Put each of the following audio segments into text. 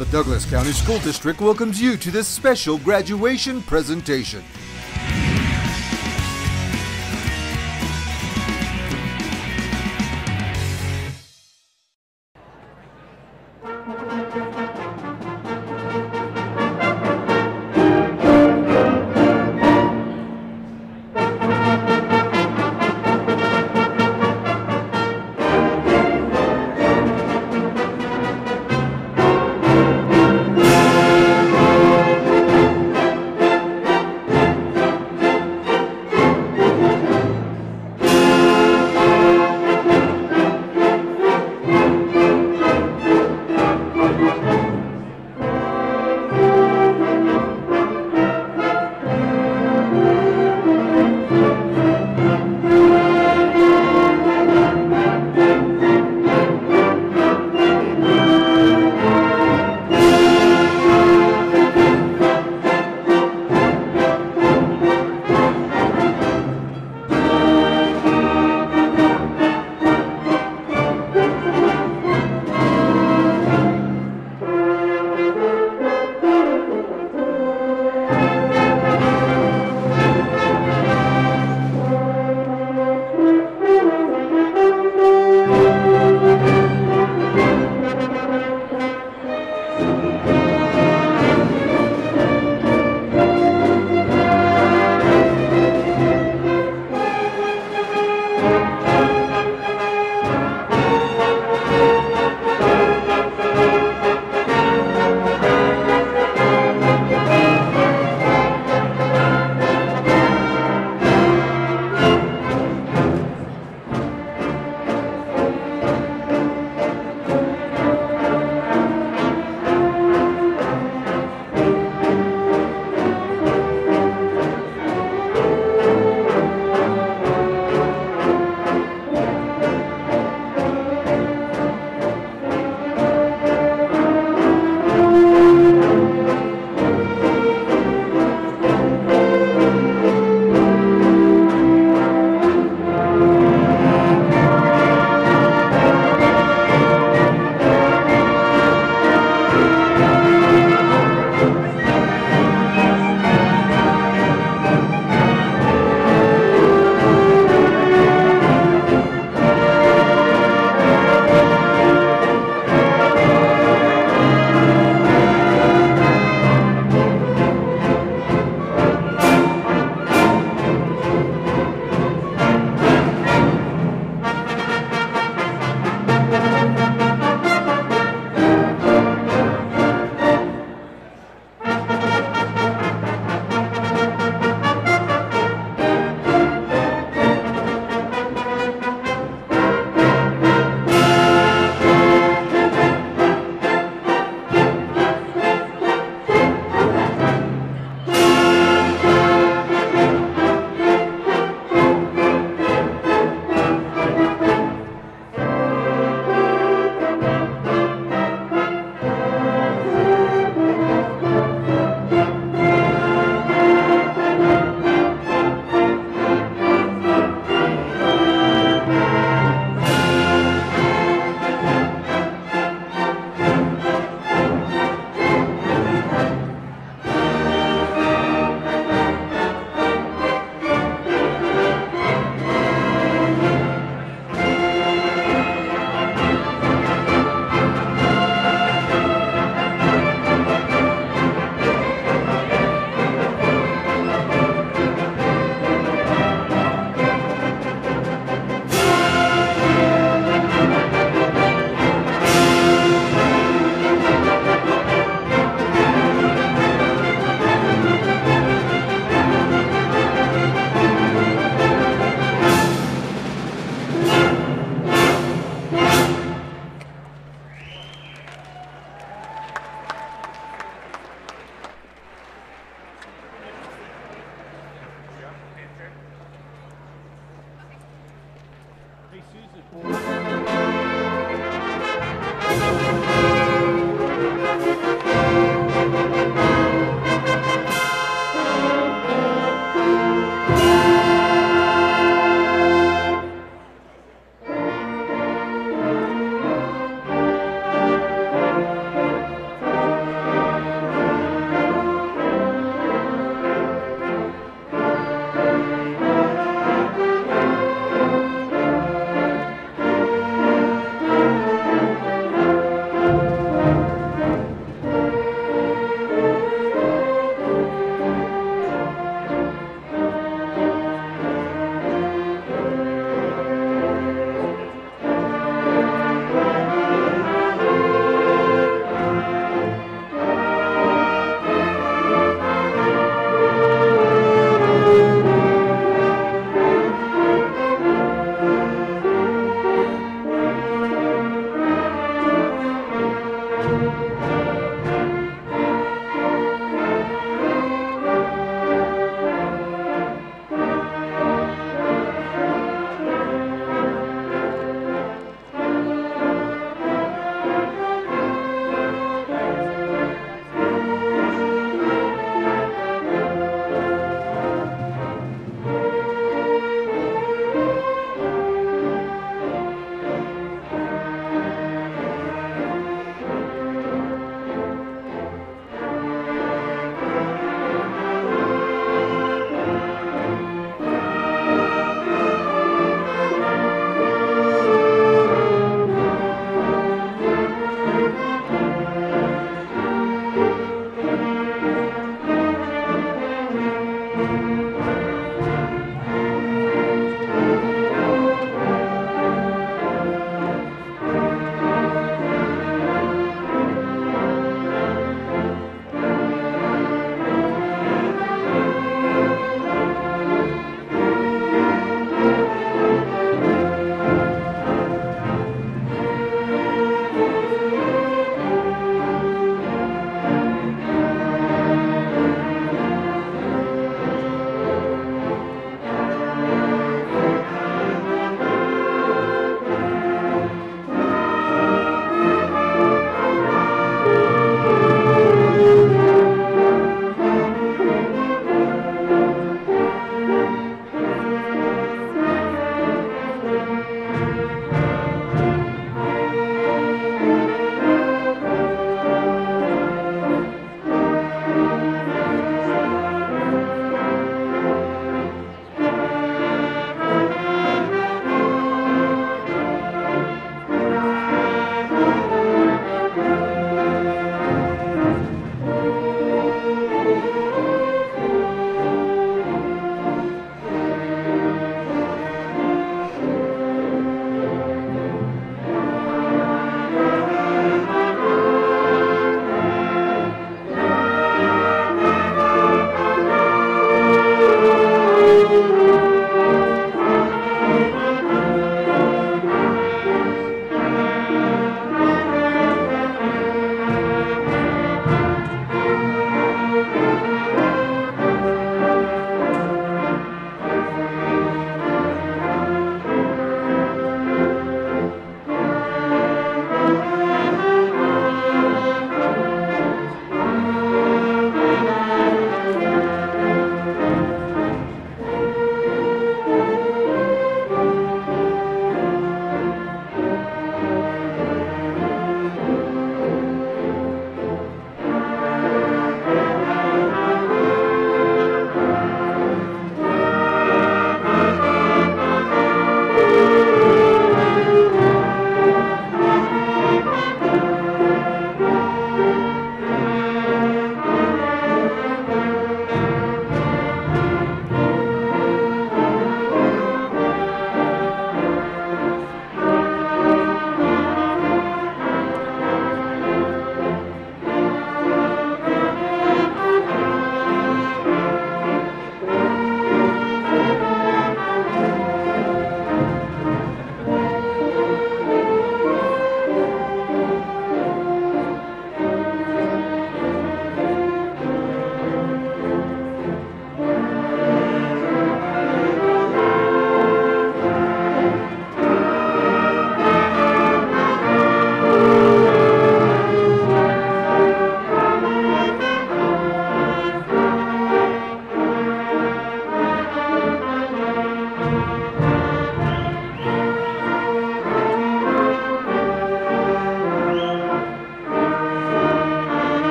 The Douglas County School District welcomes you to this special graduation presentation.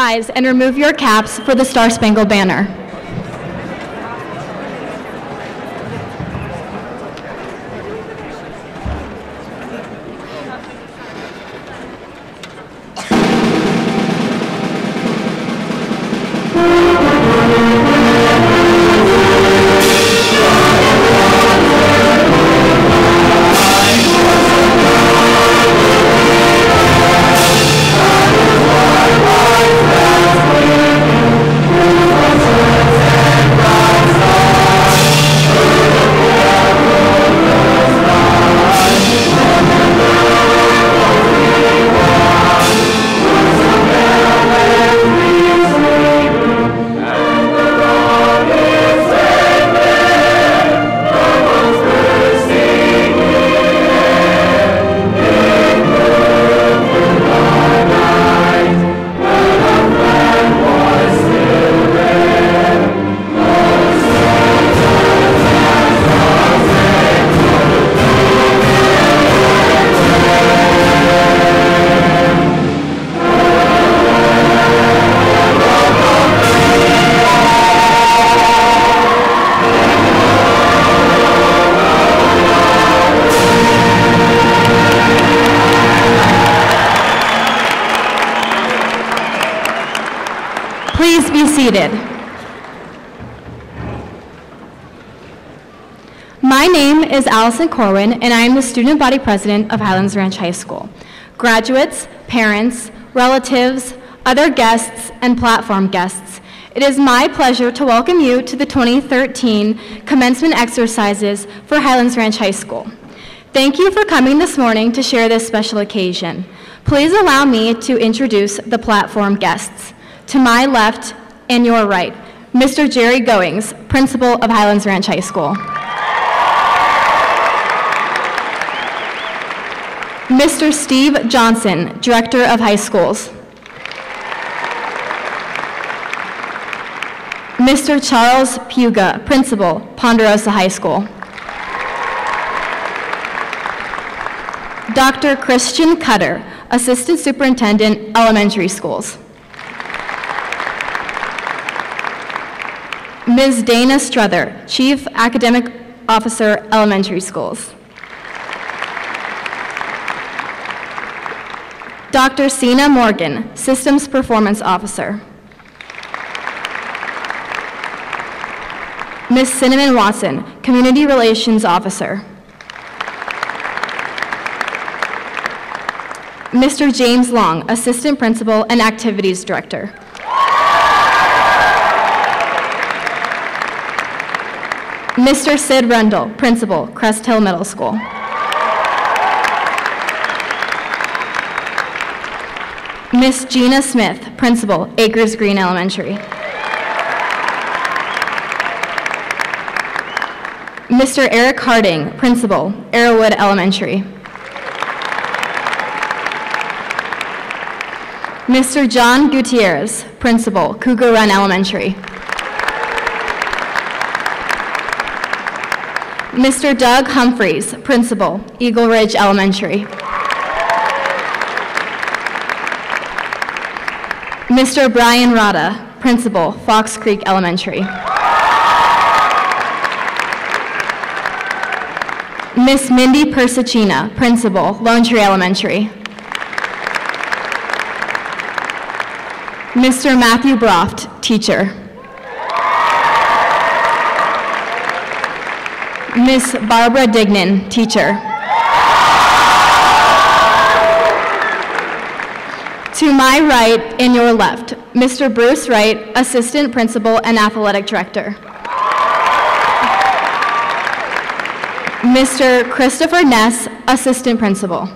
rise and remove your caps for the Star-Spangled Banner. Please be seated. My name is Allison Corwin, and I am the Student Body President of Highlands Ranch High School. Graduates, parents, relatives, other guests, and platform guests, it is my pleasure to welcome you to the 2013 commencement exercises for Highlands Ranch High School. Thank you for coming this morning to share this special occasion. Please allow me to introduce the platform guests. To my left and your right, Mr. Jerry Goings, Principal of Highlands Ranch High School. Mr. Steve Johnson, Director of High Schools. Mr. Charles Puga, Principal, Ponderosa High School. Dr. Christian Cutter, Assistant Superintendent, Elementary Schools. Ms. Dana Struther, Chief Academic Officer, Elementary Schools. Dr. Sina Morgan, Systems Performance Officer. Ms. Cinnamon Watson, Community Relations Officer. Mr. James Long, Assistant Principal and Activities Director. Mr. Sid Rundle, Principal, Crest Hill Middle School. Miss Gina Smith, Principal, Acres Green Elementary. Mr. Eric Harding, Principal, Arrowwood Elementary. Mr. John Gutierrez, Principal, Cougar Run Elementary. Mr. Doug Humphreys, Principal, Eagle Ridge Elementary. Mr. Brian Rada, Principal, Fox Creek Elementary. Miss Mindy Persicina, Principal, Lone Tree Elementary. Mr. Matthew Broft, Teacher. Miss Barbara Dignan, Teacher. To my right and your left, Mr. Bruce Wright, Assistant Principal and Athletic Director. Mr. Christopher Ness, Assistant Principal.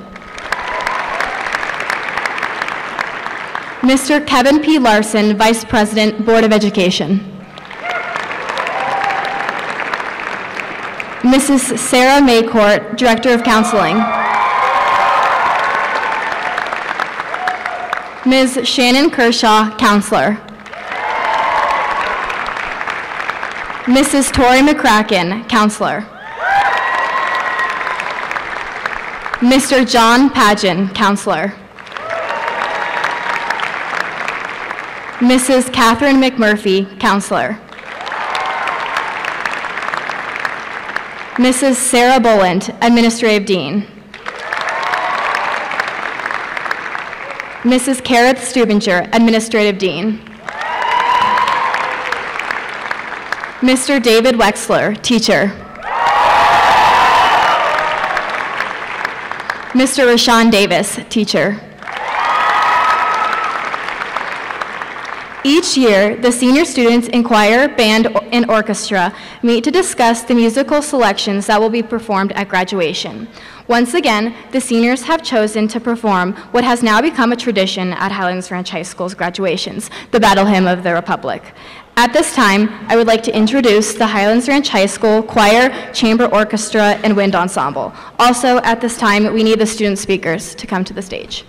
Mr. Kevin P. Larson, Vice President, Board of Education. Mrs. Sarah Maycourt, Director of Counseling. Ms. Shannon Kershaw, Counselor. Mrs. Tori McCracken, Counselor. Mr. John Pageon, Counselor. Mrs. Catherine McMurphy, Counselor. Mrs. Sarah Boland, Administrative Dean. Mrs. Kareth Stubinger, Administrative Dean. Mr. David Wexler, Teacher. Mr. Rashawn Davis, Teacher. Each year, the senior students in choir, band, and orchestra meet to discuss the musical selections that will be performed at graduation. Once again, the seniors have chosen to perform what has now become a tradition at Highlands Ranch High School's graduations, the Battle Hymn of the Republic. At this time, I would like to introduce the Highlands Ranch High School Choir, Chamber Orchestra, and Wind Ensemble. Also, at this time, we need the student speakers to come to the stage.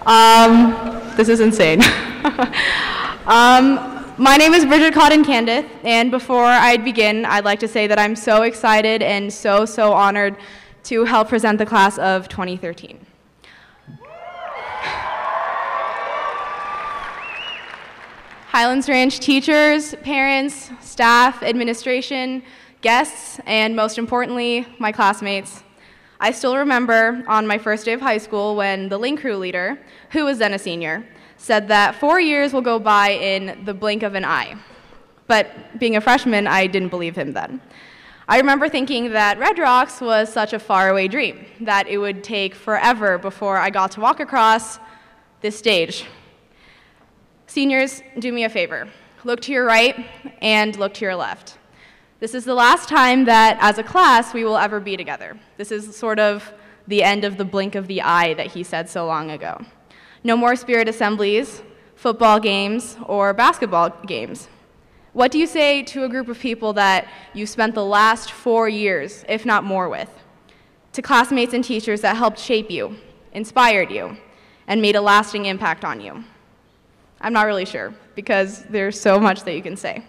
This is insane. My name is Bridget Cotton-Candace, and before I begin, I'd like to say that I'm so excited and so honored to help present the class of 2013. Highlands Ranch teachers, parents, staff, administration, guests, and most importantly, my classmates. I still remember on my first day of high school when the link crew leader, who was then a senior, said that 4 years will go by in the blink of an eye. But being a freshman, I didn't believe him then. I remember thinking that Red Rocks was such a faraway dream, that it would take forever before I got to walk across this stage. Seniors, do me a favor. Look to your right and look to your left. This is the last time that, as a class, we will ever be together. This is sort of the end of the blink of the eye that he said so long ago. No more spirit assemblies, football games, or basketball games. What do you say to a group of people that you spent the last 4 years, if not more, with? To classmates and teachers that helped shape you, inspired you, and made a lasting impact on you? I'm not really sure, because there's so much that you can say.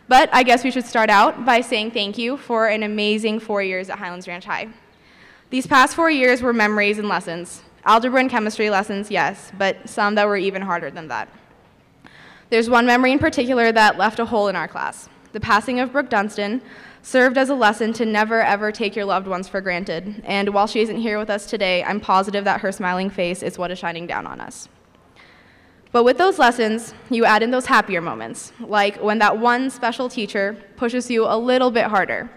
But I guess we should start out by saying thank you for an amazing 4 years at Highlands Ranch High. These past 4 years were memories and lessons. Algebra and chemistry lessons, yes, but some that were even harder than that. There's one memory in particular that left a hole in our class. The passing of Brooke Dunstan served as a lesson to never ever take your loved ones for granted, and while she isn't here with us today, I'm positive that her smiling face is what is shining down on us. But with those lessons, you add in those happier moments, like when that one special teacher pushes you a little bit harder,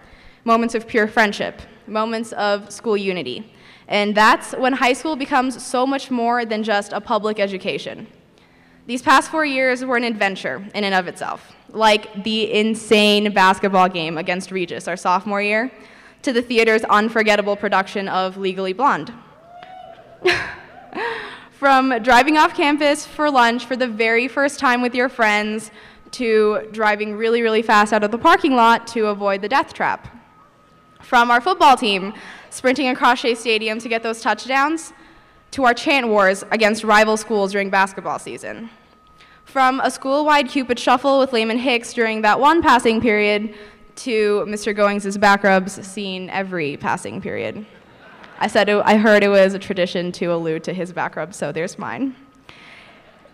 moments of pure friendship, moments of school unity. And that's when high school becomes so much more than just a public education. These past 4 years were an adventure in and of itself, like the insane basketball game against Regis our sophomore year, to the theater's unforgettable production of Legally Blonde. From driving off campus for lunch for the very first time with your friends, to driving really fast out of the parking lot to avoid the death trap. From our football team sprinting across Shea Stadium to get those touchdowns, to our chant wars against rival schools during basketball season. From a school-wide Cupid shuffle with Layman Hicks during that one passing period, to Mr. Goings' back rubs seen every passing period. I heard it was a tradition to allude to his back rub, so there's mine.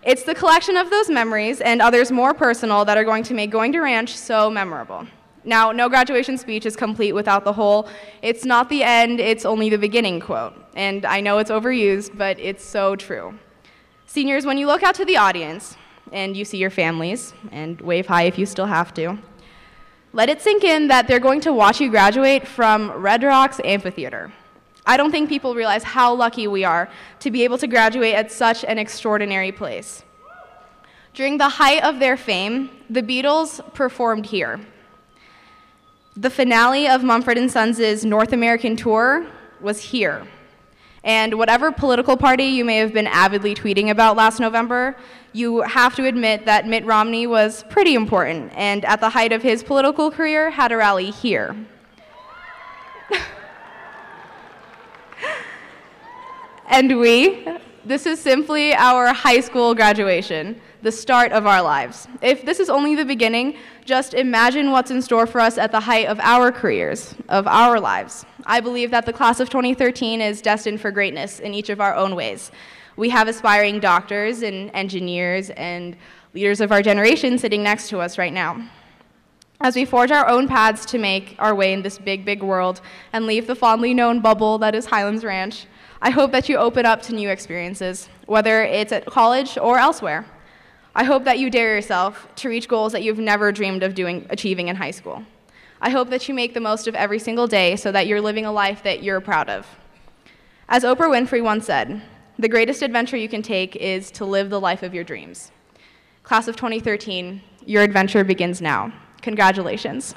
It's the collection of those memories and others more personal that are going to make going to Ranch so memorable. Now, no graduation speech is complete without the whole "it's not the end, it's only the beginning" quote. And I know it's overused, but it's so true. Seniors, when you look out to the audience and you see your families, and wave hi if you still have to, let it sink in that they're going to watch you graduate from Red Rocks Amphitheater. I don't think people realize how lucky we are to be able to graduate at such an extraordinary place. During the height of their fame, the Beatles performed here. The finale of Mumford & Sons' North American tour was here. And whatever political party you may have been avidly tweeting about last November, you have to admit that Mitt Romney was pretty important, and at the height of his political career, had a rally here. And this is simply our high school graduation, the start of our lives. If this is only the beginning, just imagine what's in store for us at the height of our careers, of our lives. I believe that the class of 2013 is destined for greatness in each of our own ways. We have aspiring doctors and engineers and leaders of our generation sitting next to us right now. As we forge our own paths to make our way in this big world and leave the fondly known bubble that is Highlands Ranch, I hope that you open up to new experiences, whether it's at college or elsewhere. I hope that you dare yourself to reach goals that you've never dreamed of achieving in high school. I hope that you make the most of every single day so that you're living a life that you're proud of. As Oprah Winfrey once said, the greatest adventure you can take is to live the life of your dreams. Class of 2013, your adventure begins now. Congratulations.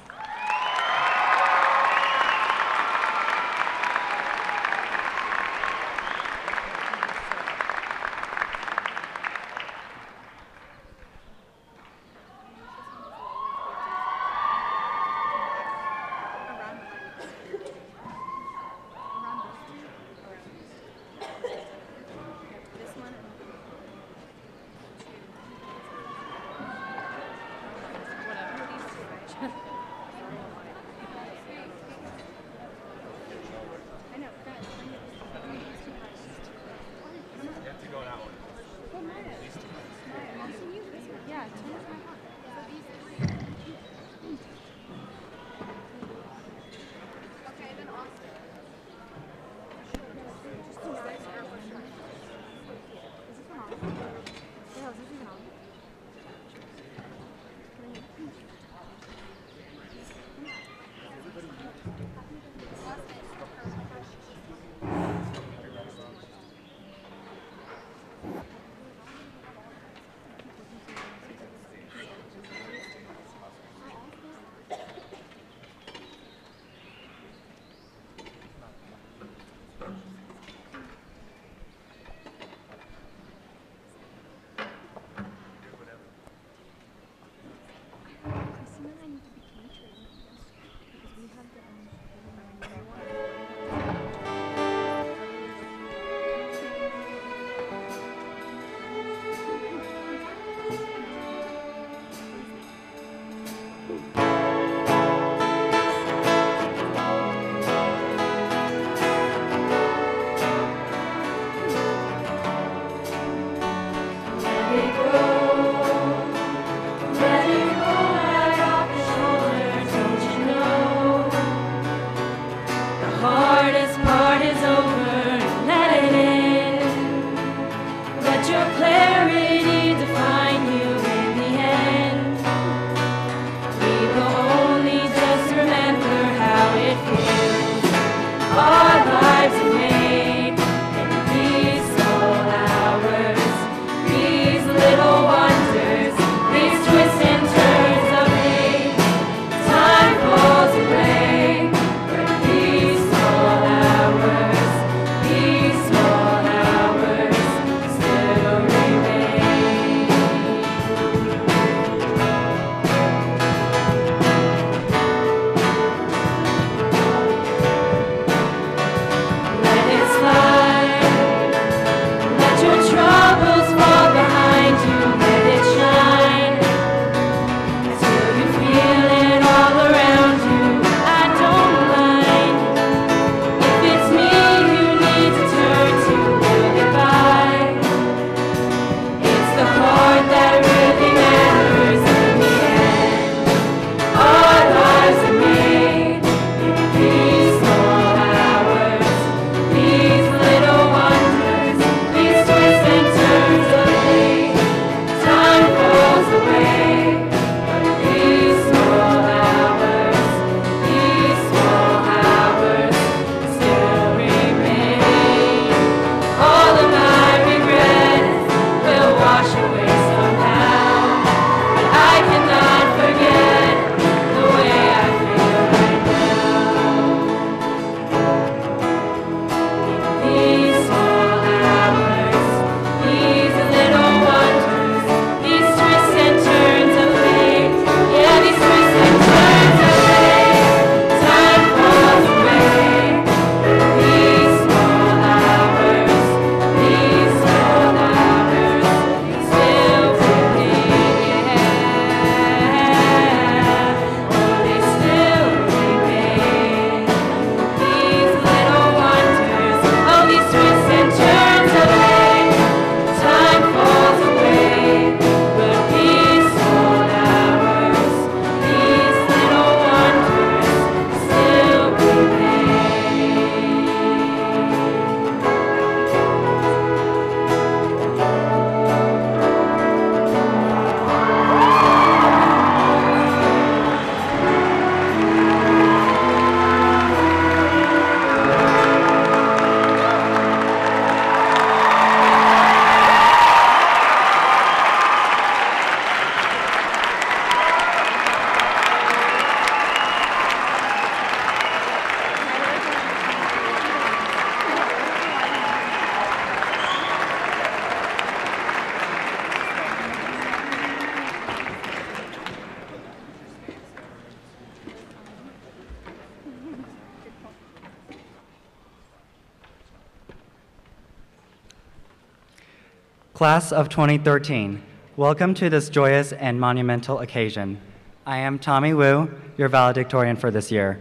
Class of 2013, welcome to this joyous and monumental occasion. I am Tommy Wu, your valedictorian for this year.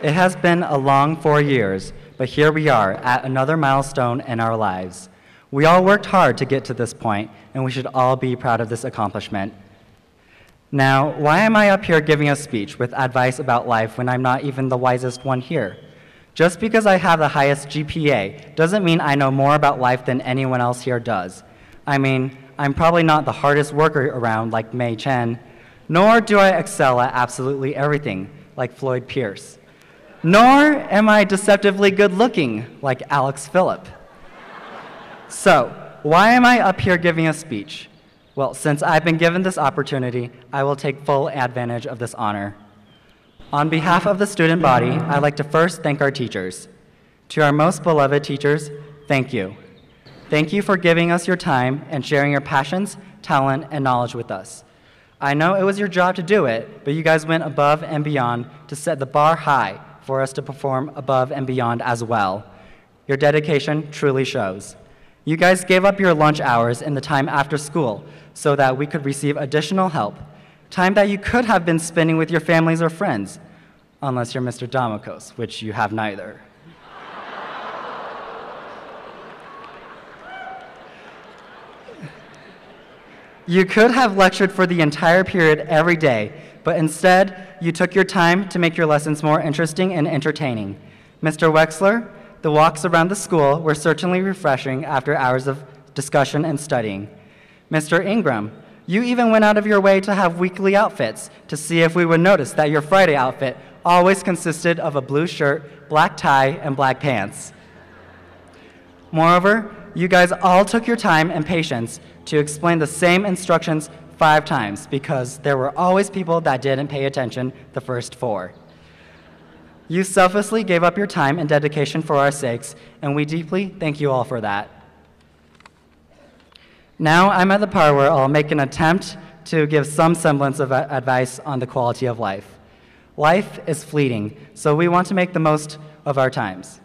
It has been a long 4 years, but here we are at another milestone in our lives. We all worked hard to get to this point, and we should all be proud of this accomplishment. Now, why am I up here giving a speech with advice about life when I'm not even the wisest one here? Just because I have the highest GPA doesn't mean I know more about life than anyone else here does. I mean, I'm probably not the hardest worker around like Mei Chen, nor do I excel at absolutely everything like Floyd Pierce, nor am I deceptively good looking like Alex Phillip. So, why am I up here giving a speech? Well, since I've been given this opportunity, I will take full advantage of this honor. On behalf of the student body, I'd like to first thank our teachers. To our most beloved teachers, thank you. Thank you for giving us your time and sharing your passions, talent, and knowledge with us. I know it was your job to do it, but you guys went above and beyond to set the bar high for us to perform above and beyond as well. Your dedication truly shows. You guys gave up your lunch hours and the time after school so that we could receive additional help, time that you could have been spending with your families or friends, unless you're Mr. Damokos, which you have neither. You could have lectured for the entire period every day, but instead, you took your time to make your lessons more interesting and entertaining. Mr. Wexler, the walks around the school were certainly refreshing after hours of discussion and studying. Mr. Ingram, you even went out of your way to have weekly outfits to see if we would notice that your Friday outfit always consisted of a blue shirt, black tie, and black pants. Moreover, you guys all took your time and patience to explain the same instructions 5 times because there were always people that didn't pay attention the first 4. You selflessly gave up your time and dedication for our sakes, and we deeply thank you all for that. Now I'm at the part where I'll make an attempt to give some semblance of advice on the quality of life. Life is fleeting, so we want to make the most of our times.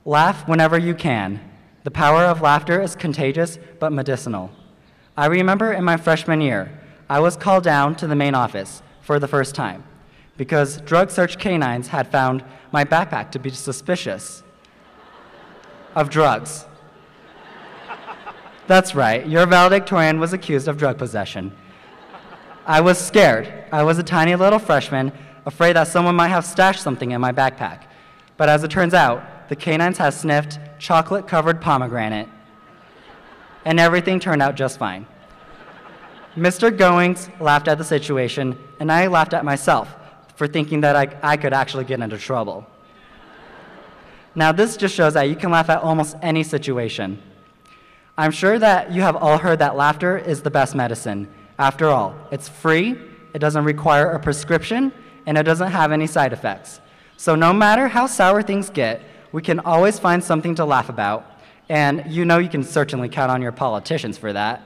Laugh whenever you can. The power of laughter is contagious but medicinal. I remember in my freshman year, I was called down to the main office for the first time because drug search canines had found my backpack to be suspicious of drugs. That's right, your valedictorian was accused of drug possession. I was scared. I was a tiny little freshman, afraid that someone might have stashed something in my backpack. But as it turns out, the canines had sniffed chocolate-covered pomegranate, and everything turned out just fine. Mr. Goings laughed at the situation, and I laughed at myself for thinking that I could actually get into trouble. Now, this just shows that you can laugh at almost any situation. I'm sure that you have all heard that laughter is the best medicine. After all, it's free, it doesn't require a prescription, and it doesn't have any side effects. So no matter how sour things get, we can always find something to laugh about, and you know you can certainly count on your politicians for that.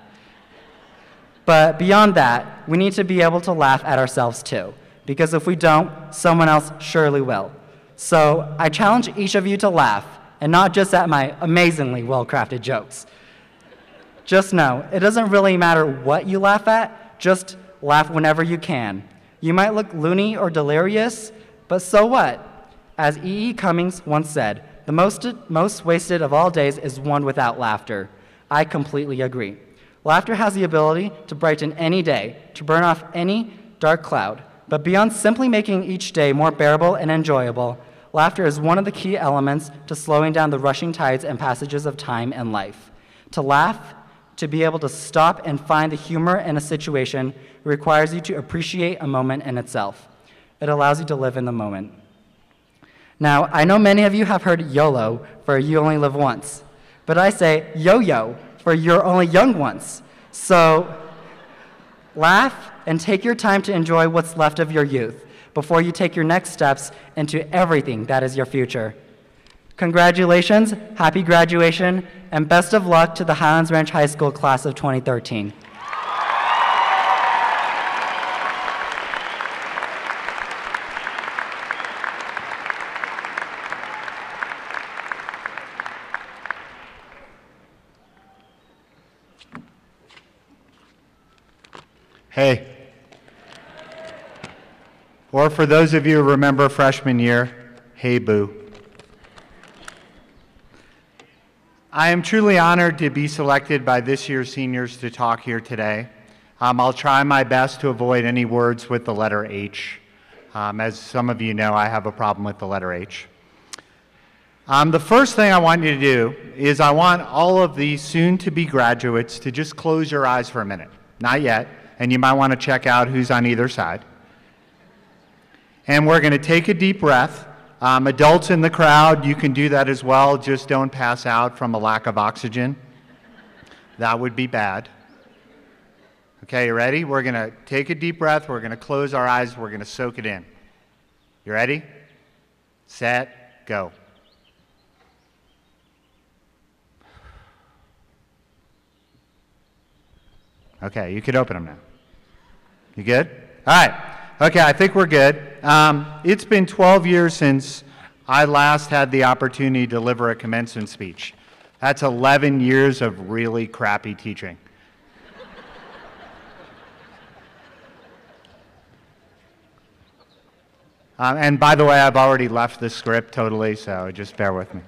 But beyond that, we need to be able to laugh at ourselves too, because if we don't, someone else surely will. So I challenge each of you to laugh, and not just at my amazingly well-crafted jokes. Just know, it doesn't really matter what you laugh at, just laugh whenever you can. You might look loony or delirious, but so what? As E. E. Cummings once said, the most wasted of all days is one without laughter. I completely agree. Laughter has the ability to brighten any day, to burn off any dark cloud. But beyond simply making each day more bearable and enjoyable, laughter is one of the key elements to slowing down the rushing tides and passages of time and life. To laugh, to be able to stop and find the humor in a situation, requires you to appreciate a moment in itself. It allows you to live in the moment. Now, I know many of you have heard YOLO for you only live once, but I say yo-yo for you're only young once. So laugh and take your time to enjoy what's left of your youth before you take your next steps into everything that is your future. Congratulations, happy graduation, and best of luck to the Highlands Ranch High School class of 2013. Hey. Or for those of you who remember freshman year, hey boo. I am truly honored to be selected by this year's seniors to talk here today. I'll try my best to avoid any words with the letter H. As some of you know, I have a problem with the letter H. The first thing I want you to do is I want all of the soon-to-be graduates to just close your eyes for a minute. Not yet, and you might want to check out who's on either side. And we're going to take a deep breath. Adults in the crowd, you can do that as well. Just don't pass out from a lack of oxygen. That would be bad. Okay, you ready? We're going to take a deep breath. We're going to close our eyes. We're going to soak it in. You ready? Set, go. Okay, you can open them now. You good? All right. Okay, I think we're good. It's been 12 years since I last had the opportunity to deliver a commencement speech. That's 11 years of really crappy teaching. And by the way, I've already left the script totally, so just bear with me.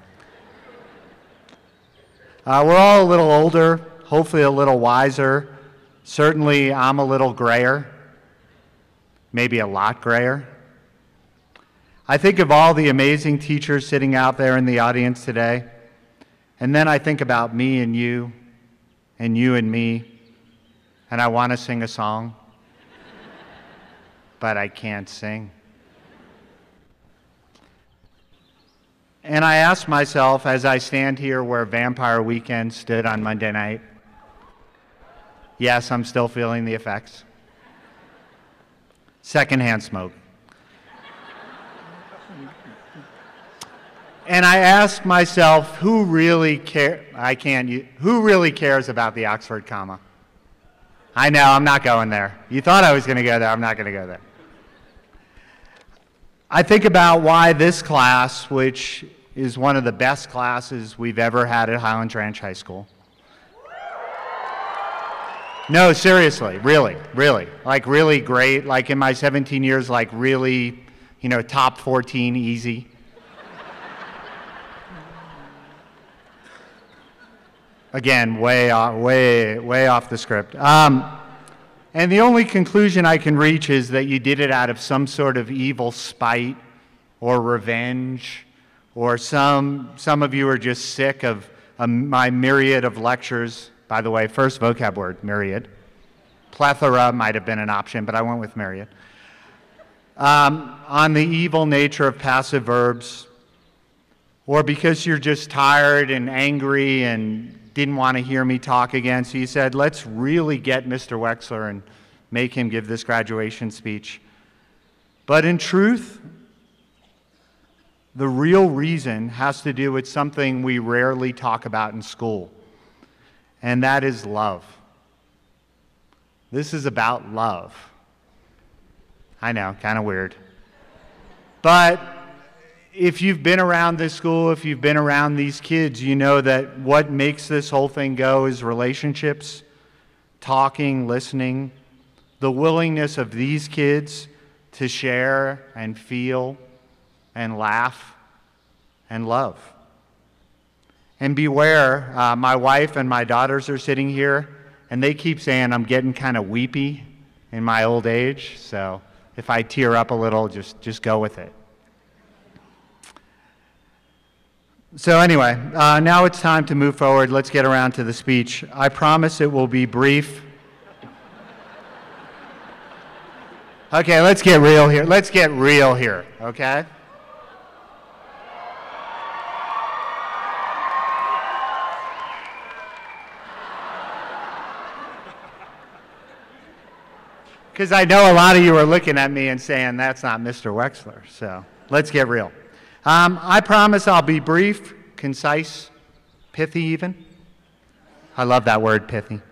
We're all a little older, hopefully a little wiser. Certainly, I'm a little grayer. Maybe a lot grayer. I think of all the amazing teachers sitting out there in the audience today, and then I think about me and you and me, and I want to sing a song, but I can't sing. And I ask myself as I stand here where Vampire Weekend stood on Monday night, yes, I'm still feeling the effects. Secondhand smoke. And I ask myself, who really cares about the Oxford comma? I know, I'm not going there. You thought I was going to go there, I'm not going to go there. I think about why this class, which is one of the best classes we've ever had at Highlands Ranch High School. No, seriously, really, like really great, like in my 17 years, like really, top 14 easy. Again, way off the script. And the only conclusion I can reach is that you did it out of some sort of evil spite or revenge, or some of you are just sick of my myriad of lectures. By the way, first vocab word, myriad. Plethora might have been an option, but I went with myriad. On the evil nature of passive verbs, or because you're just tired and angry and didn't want to hear me talk again, so you said, let's really get Mr. Wexler and make him give this graduation speech. But in truth, the real reason has to do with something we rarely talk about in school. And that is love. This is about love. I know, kind of weird. But if you've been around this school, if you've been around these kids, you know that what makes this whole thing go is relationships, talking, listening, the willingness of these kids to share and feel and laugh and love. And beware, my wife and my daughters are sitting here, and they keep saying I'm getting kind of weepy in my old age, so if I tear up a little, just go with it. So anyway, now it's time to move forward. Let's get around to the speech. I promise it will be brief. Okay, let's get real here. Let's get real here, okay? Because I know a lot of you are looking at me and saying, that's not Mr. Wexler, so let's get real. I promise I'll be brief, concise, pithy even. I love that word, pithy.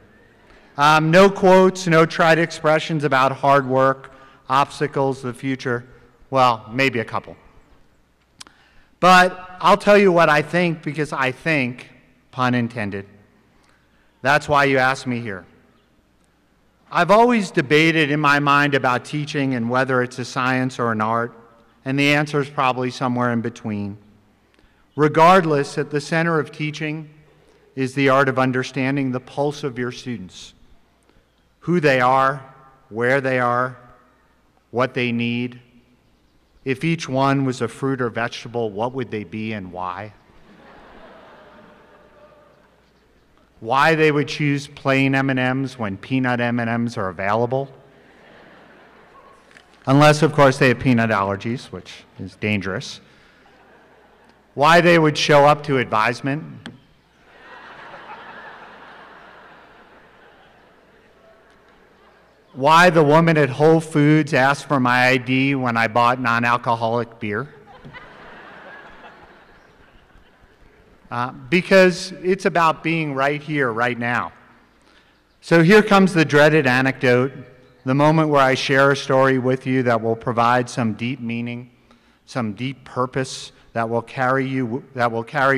No quotes, no trite expressions about hard work, obstacles, the future. Well, maybe a couple. But I'll tell you what I think, because I think, pun intended. That's why you asked me here. I've always debated in my mind about teaching and whether it's a science or an art, and the answer is probably somewhere in between. Regardless, at the center of teaching is the art of understanding the pulse of your students, who they are, where they are, what they need. If each one was a fruit or vegetable, what would they be and why? Why they would choose plain M&Ms when peanut M&Ms are available. Unless, of course, they have peanut allergies, which is dangerous. Why they would show up to advisement. Why the woman at Whole Foods asked for my ID when I bought non-alcoholic beer. Because it's about being right here, right now. So here comes the dreaded anecdote, the moment where I share a story with you that will provide some deep meaning, some deep purpose that will carry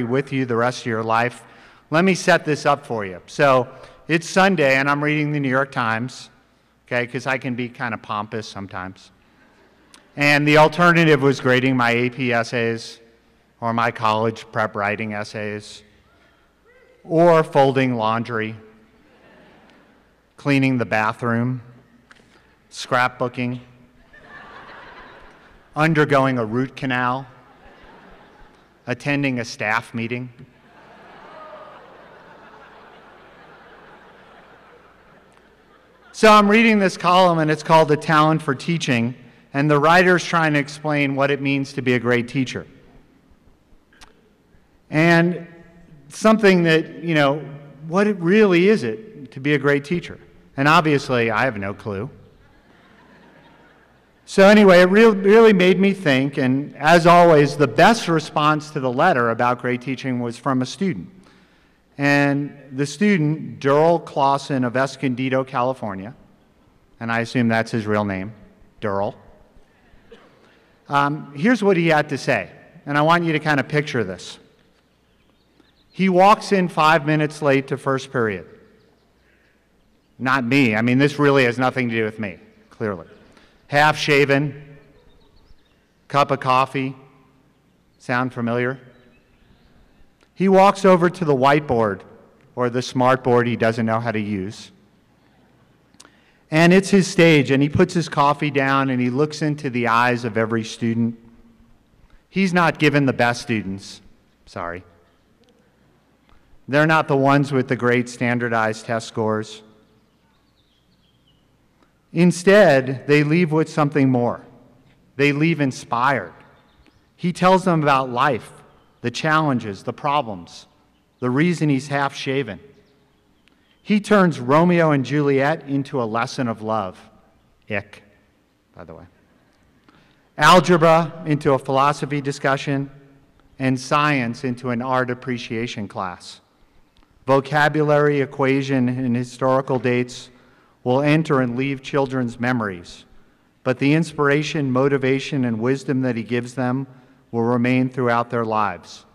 with you the rest of your life. Let me set this up for you. So it's Sunday, and I'm reading the New York Times, okay, because I can be kind of pompous sometimes. And the alternative was grading my AP essays, or my college prep writing essays, or folding laundry, cleaning the bathroom, scrapbooking, undergoing a root canal, attending a staff meeting. So I'm reading this column, and it's called "A Talent for Teaching," and the writer's trying to explain what it means to be a great teacher. And something that, what it really is it to be a great teacher? And obviously, I have no clue. So anyway, it really made me think, and as always, the best response to the letter about great teaching was from a student. And the student, Durrell Clausen of Escondido, California, and I assume that's his real name, Durrell. Here's what he had to say, and I want you to kind of picture this. He walks in 5 minutes late to first period. Not me. I mean, this really has nothing to do with me, clearly. Half shaven, cup of coffee. Sound familiar? He walks over to the whiteboard, or the smart board he doesn't know how to use. And it's his stage, and he puts his coffee down, and he looks into the eyes of every student. He's not given the best students. Sorry. They're not the ones with the great standardized test scores. Instead, they leave with something more. They leave inspired. He tells them about life, the challenges, the problems, the reason he's half shaven. He turns Romeo and Juliet into a lesson of love. Ick, by the way. Algebra into a philosophy discussion, and science into an art appreciation class. Vocabulary, equation, and historical dates will enter and leave children's memories, but the inspiration, motivation, and wisdom that he gives them will remain throughout their lives.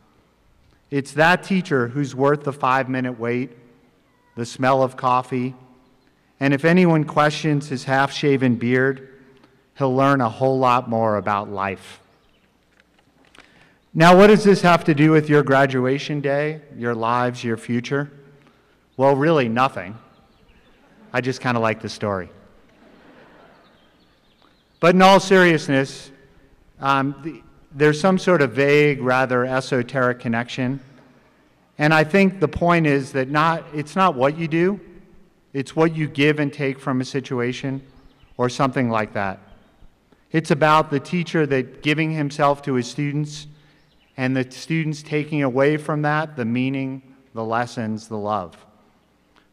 It's that teacher who's worth the 5-minute wait, the smell of coffee, and if anyone questions his half-shaven beard, he'll learn a whole lot more about life. Now, what does this have to do with your graduation day, your lives, your future? Well, really nothing. I just kind of like the story. But in all seriousness, there's some sort of vague, rather esoteric connection. And I think the point is that it's not what you do, it's what you give and take from a situation or something like that. It's about the teacher that giving himself to his students and the students taking away from that the meaning, the lessons, the love.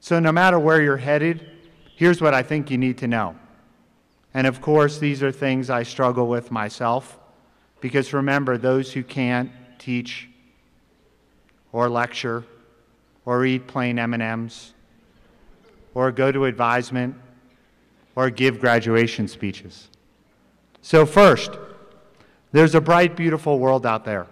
So no matter where you're headed, here's what I think you need to know. And of course, these are things I struggle with myself, because remember, those who can't teach or lecture or eat plain M&Ms or go to advisement or give graduation speeches. So first, there's a bright, beautiful world out there.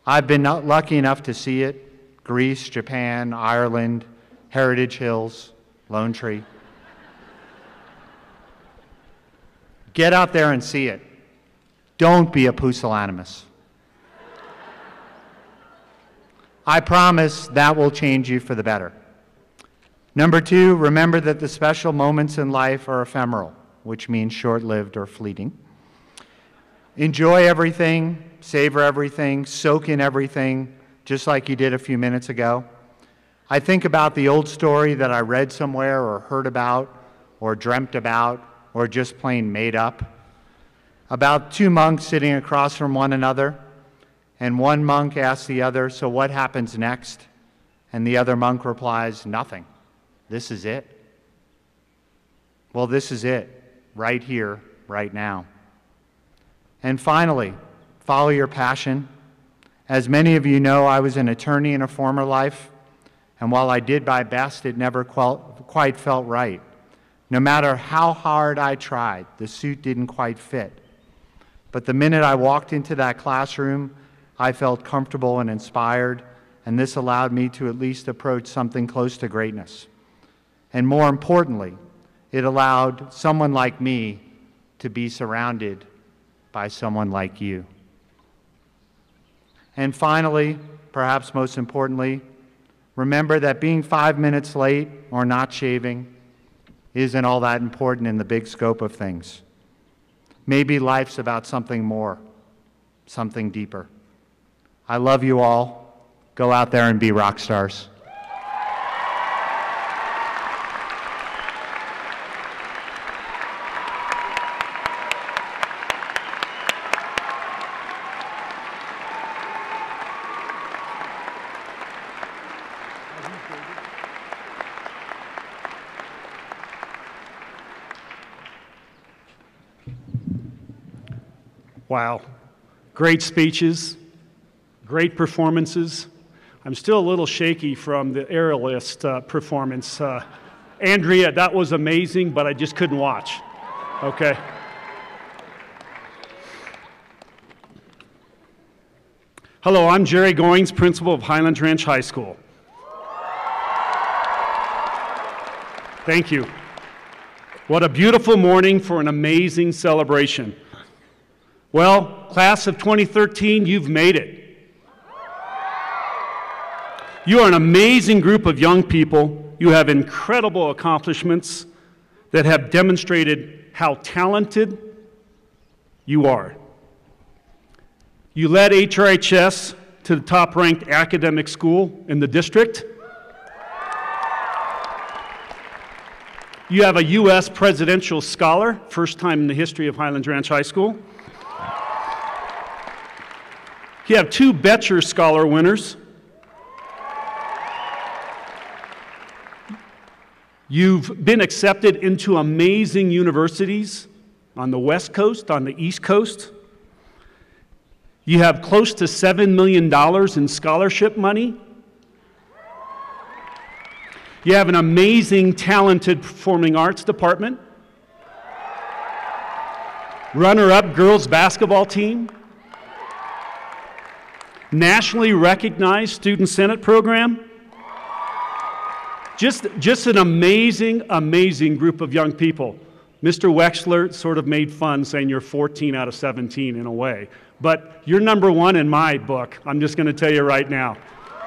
I've been lucky enough to see it: Greece, Japan, Ireland, Heritage Hills, Lone Tree. Get out there and see it. Don't be a pusillanimous. I promise that will change you for the better. Number 2, remember that the special moments in life are ephemeral, which means short-lived or fleeting. Enjoy everything, savor everything, soak in everything, just like you did a few minutes ago. I think about the old story that I read somewhere or heard about or dreamt about or just plain made up, about 2 monks sitting across from one another, and one monk asks the other, "So what happens next?" And the other monk replies, "Nothing. This is it." Well, this is it, right here, right now. And finally, follow your passion. As many of you know, I was an attorney in a former life, and while I did my best, it never quite felt right. No matter how hard I tried, the suit didn't quite fit. But the minute I walked into that classroom, I felt comfortable and inspired, and this allowed me to at least approach something close to greatness. And more importantly, it allowed someone like me to be surrounded by someone like you. And finally, perhaps most importantly, remember that being 5 minutes late or not shaving isn't all that important in the big scope of things. Maybe life's about something more, something deeper. I love you all. Go out there and be rock stars. Wow. Great speeches, great performances. I'm still a little shaky from the aerialist performance. Andrea, that was amazing, but I just couldn't watch. Okay. Hello, I'm Jerry Goings, principal of Highlands Ranch High School. Thank you. What a beautiful morning for an amazing celebration. Well, class of 2013, you've made it. You are an amazing group of young people. You have incredible accomplishments that have demonstrated how talented you are. You led HRHS to the top-ranked academic school in the district. You have a U.S. Presidential Scholar, first time in the history of Highlands Ranch High School. You have 2 Betcher Scholar winners. You've been accepted into amazing universities on the West Coast, on the East Coast. You have close to $7 million in scholarship money. You have an amazing, talented performing arts department. Runner-up girls basketball team. Nationally recognized Student Senate program. Just an amazing, amazing group of young people. Mr. Wexler sort of made fun saying you're 14 out of 17 in a way. But you're number 1 in my book. I'm just going to tell you right now.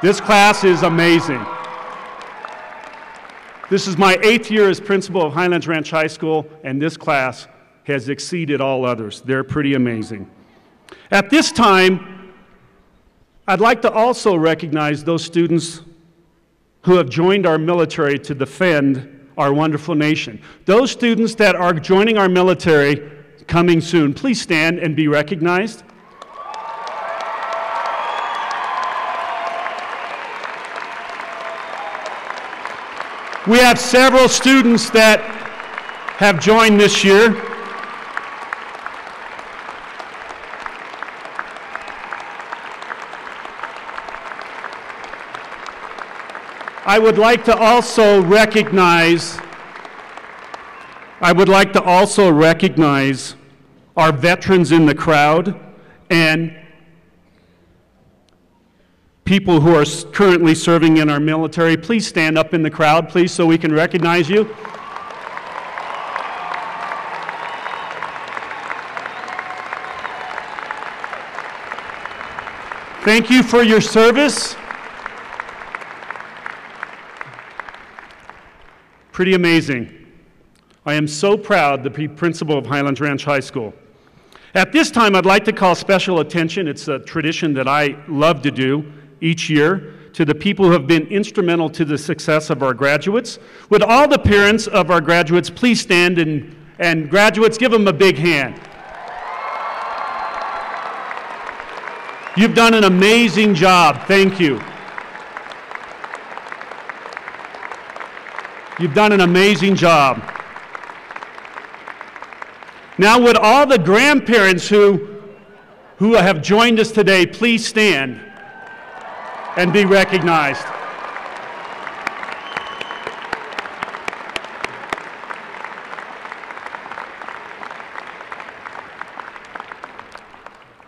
This class is amazing. This is my 8th year as principal of Highlands Ranch High School, and this class has exceeded all others. They're pretty amazing. At this time, I'd like to also recognize those students who have joined our military to defend our wonderful nation. Those students that are joining our military coming soon, please stand and be recognized. We have several students that have joined this year. I would like to also recognize our veterans in the crowd and people who are currently serving in our military. Please stand up in the crowd, please, so we can recognize you. Thank you for your service. Pretty amazing. I am so proud to be principal of Highlands Ranch High School. At this time, I'd like to call special attention, it's a tradition that I love to do each year, to the people who have been instrumental to the success of our graduates. Would all the parents of our graduates please stand, and graduates, give them a big hand. You've done an amazing job. Thank you. You've done an amazing job. Now, would all the grandparents who have joined us today please stand and be recognized?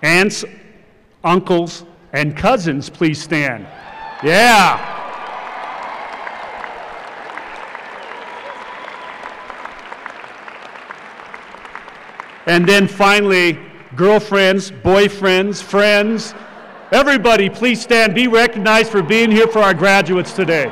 Aunts, uncles, and cousins, please stand. Yeah. And then finally, girlfriends, boyfriends, friends, everybody please stand, be recognized for being here for our graduates today.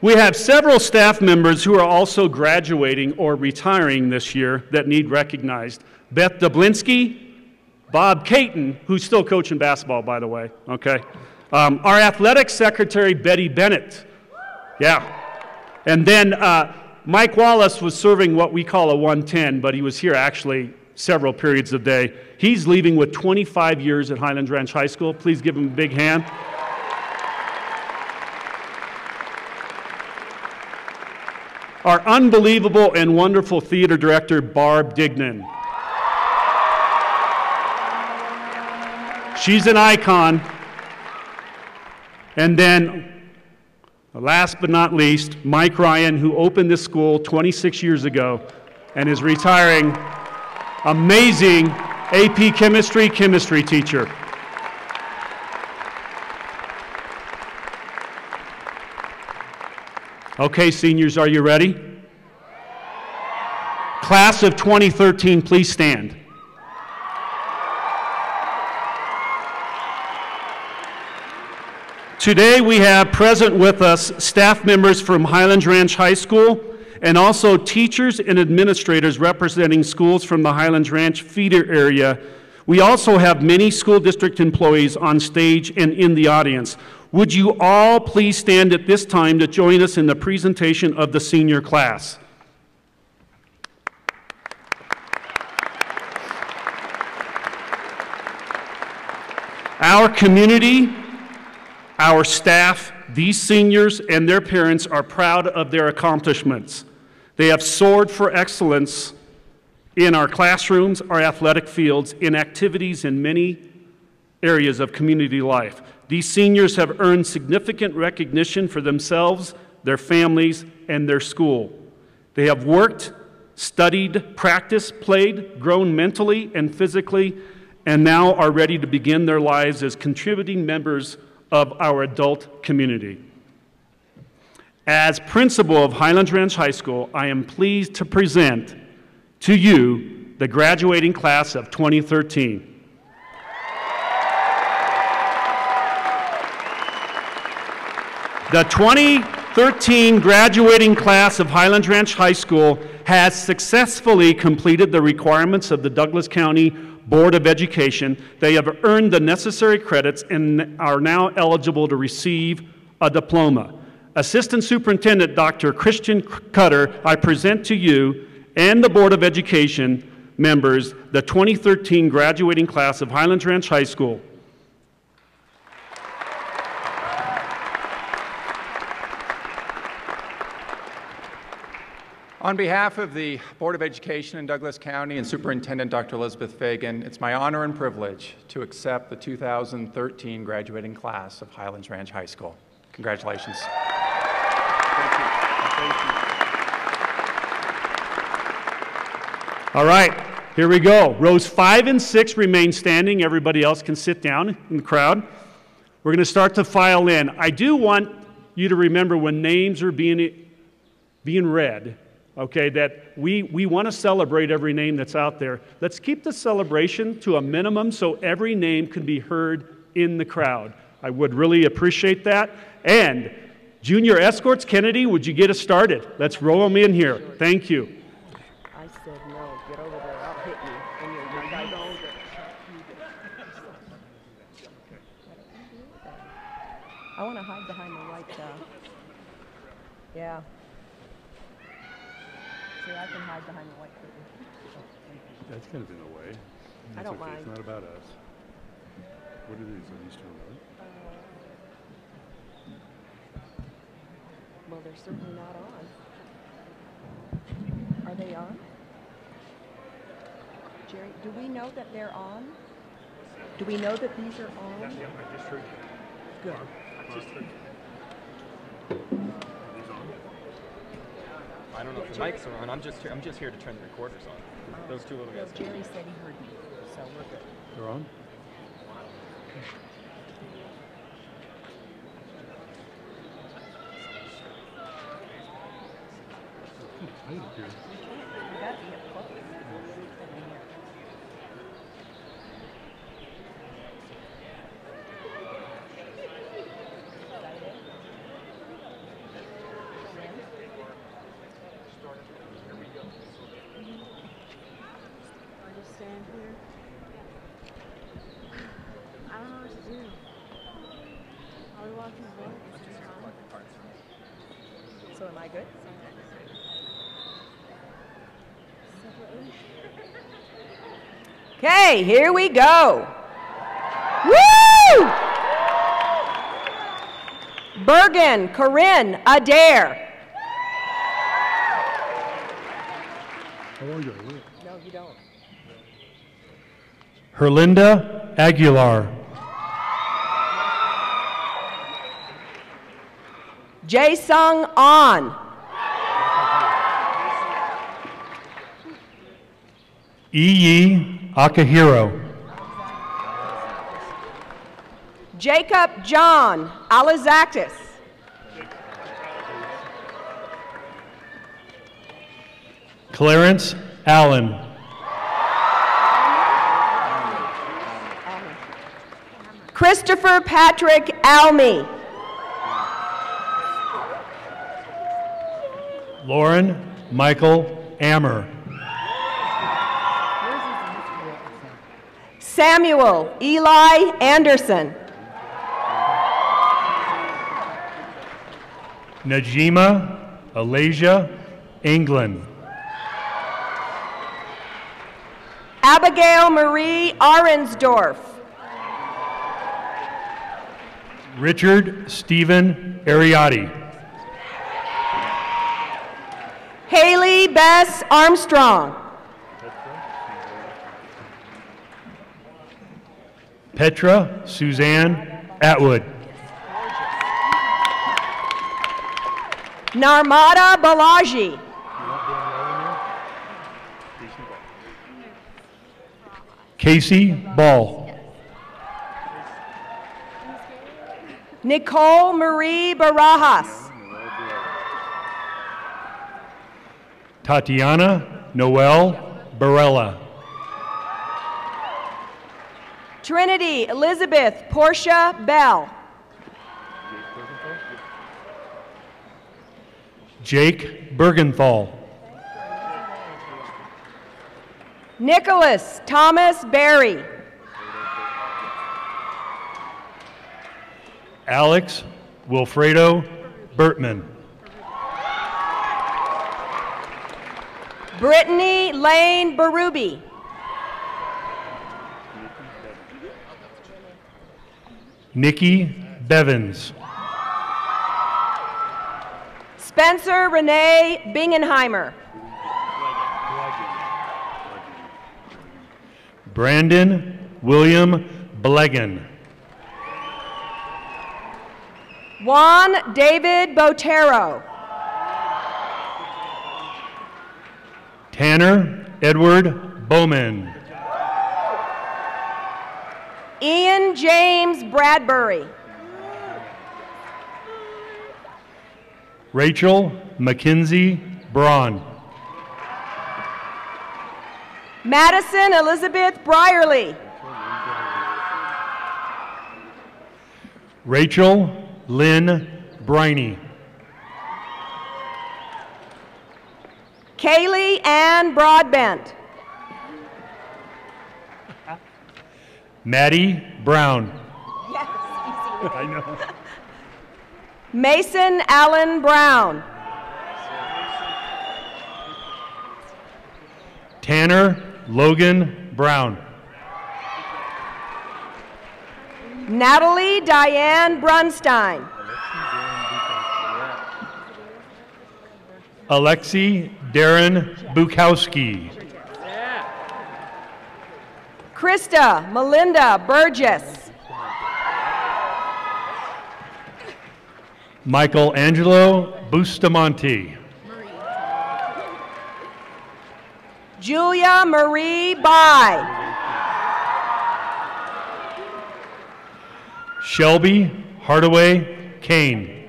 We have several staff members who are also graduating or retiring this year that need recognized. Beth Dublinsky, Bob Caton, who's still coaching basketball, by the way, okay? Our athletic secretary, Betty Bennett. Yeah. And then Mike Wallace was serving what we call a 110, but he was here actually several periods of the day. He's leaving with 25 years at Highlands Ranch High School. Please give him a big hand. Our unbelievable and wonderful theater director, Barb Dignan. She's an icon. And then, last but not least, Mike Ryan, who opened this school 26 years ago and is retiring. Amazing AP chemistry teacher. Okay, seniors, are you ready? Class of 2013, please stand. Today we have present with us staff members from Highlands Ranch High School and also teachers and administrators representing schools from the Highlands Ranch feeder area. We also have many school district employees on stage and in the audience. Would you all please stand at this time to join us in the presentation of the senior class? Our community, our staff, these seniors, and their parents are proud of their accomplishments. They have soared for excellence in our classrooms, our athletic fields, in activities in many areas of community life. These seniors have earned significant recognition for themselves, their families, and their school. They have worked, studied, practiced, played, grown mentally and physically, and now are ready to begin their lives as contributing members of our adult community. As principal of Highlands Ranch High School, I am pleased to present to you the graduating class of 2013. The 2013 graduating class of Highlands Ranch High School has successfully completed the requirements of the Douglas County Board of Education. They have earned the necessary credits and are now eligible to receive a diploma. Assistant Superintendent Dr. Christian Cutter, I present to you and the Board of Education members the 2013 graduating class of Highlands Ranch High School. On behalf of the Board of Education in Douglas County and Superintendent Dr. Elizabeth Fagan, it's my honor and privilege to accept the 2013 graduating class of Highlands Ranch High School. Congratulations. Thank you. Thank you. All right, here we go. Rows 5 and 6 remain standing. Everybody else can sit down in the crowd. We're going to start to file in. I do want you to remember when names are being read, okay, that we want to celebrate every name that's out there. Let's keep the celebration to a minimum so every name can be heard in the crowd. I would really appreciate that. And Junior Escorts, Kennedy, would you get us started? Let's roll them in here. Thank you. I said no, get over there, I'll hit you. And you're guy don't. I want to hide behind the white yeah. See, I can hide behind the white curtain. That's kind of in a way. I don't mind. It's not about us. What are these? Are these turned on? Well, they're certainly not on. Are they on? Jerry, do we know that they're on? Do we know that these are on? Yeah, I just heard you. Good. I just heard you. I don't know if the mics are on. I'm just here to turn the recorders on. Those two little guys. Jerry said he heard me, so we're good. They're on? We got to be up close. So am I good? Okay, here we go. Woo! Bergen, Corinne, Adair. How long do I live? No, you don't. Herlinda Aguilar. Jae-sung On. Iyi Akahiro. Jacob John Alizakis. Clarence Allen. Christopher Patrick Almy. Lauren Michael Ammer. Samuel Eli Anderson. Najima Alasia England. Abigail Marie Arensdorf. Richard Stephen Ariati. Haley Bess Armstrong. Petra Suzanne Atwood. Narmada Balaji. Casey Ball. Nicole Marie Barajas. Tatiana Noel Barella. Trinity Elizabeth Portia Bell. Jake Bergenthal. Nicholas Thomas Berry. Alex Wilfredo Bertman. Brittany Lane Berube. Nikki Bevins. Spencer Renee Bingenheimer. Brandon William Blegan. Juan David Botero. Tanner Edward Bowman. Ian James Bradbury. Rachel Mackenzie Braun. Madison Elizabeth Brierly. Rachel Lynn Briney. Kaylee Ann Broadbent. Maddie Brown. Yes, easy. I know. Mason Allen Brown. Tanner Logan Brown. Natalie Diane Brunstein. Alexi Darren Bukowski. Krista Melinda Burgess. Michael Angelo Bustamante. Julia Marie Bai. Shelby Hardaway Kane.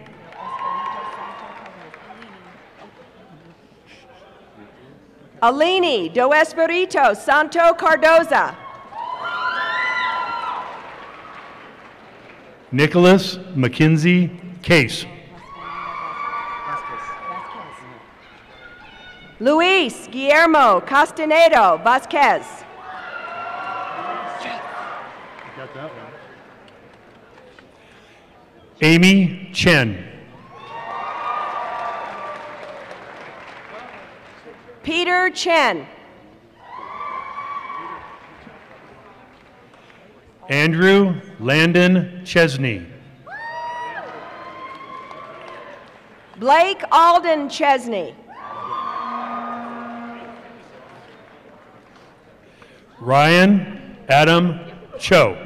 Alini Do Espirito Santo Cardoza. Nicholas McKenzie Case. Luis Guillermo Castanedo Vasquez. Got that one. Amy Chen. Peter Chen. Andrew Landon Chesney. Blake Alden Chesney. Ryan Adam Cho.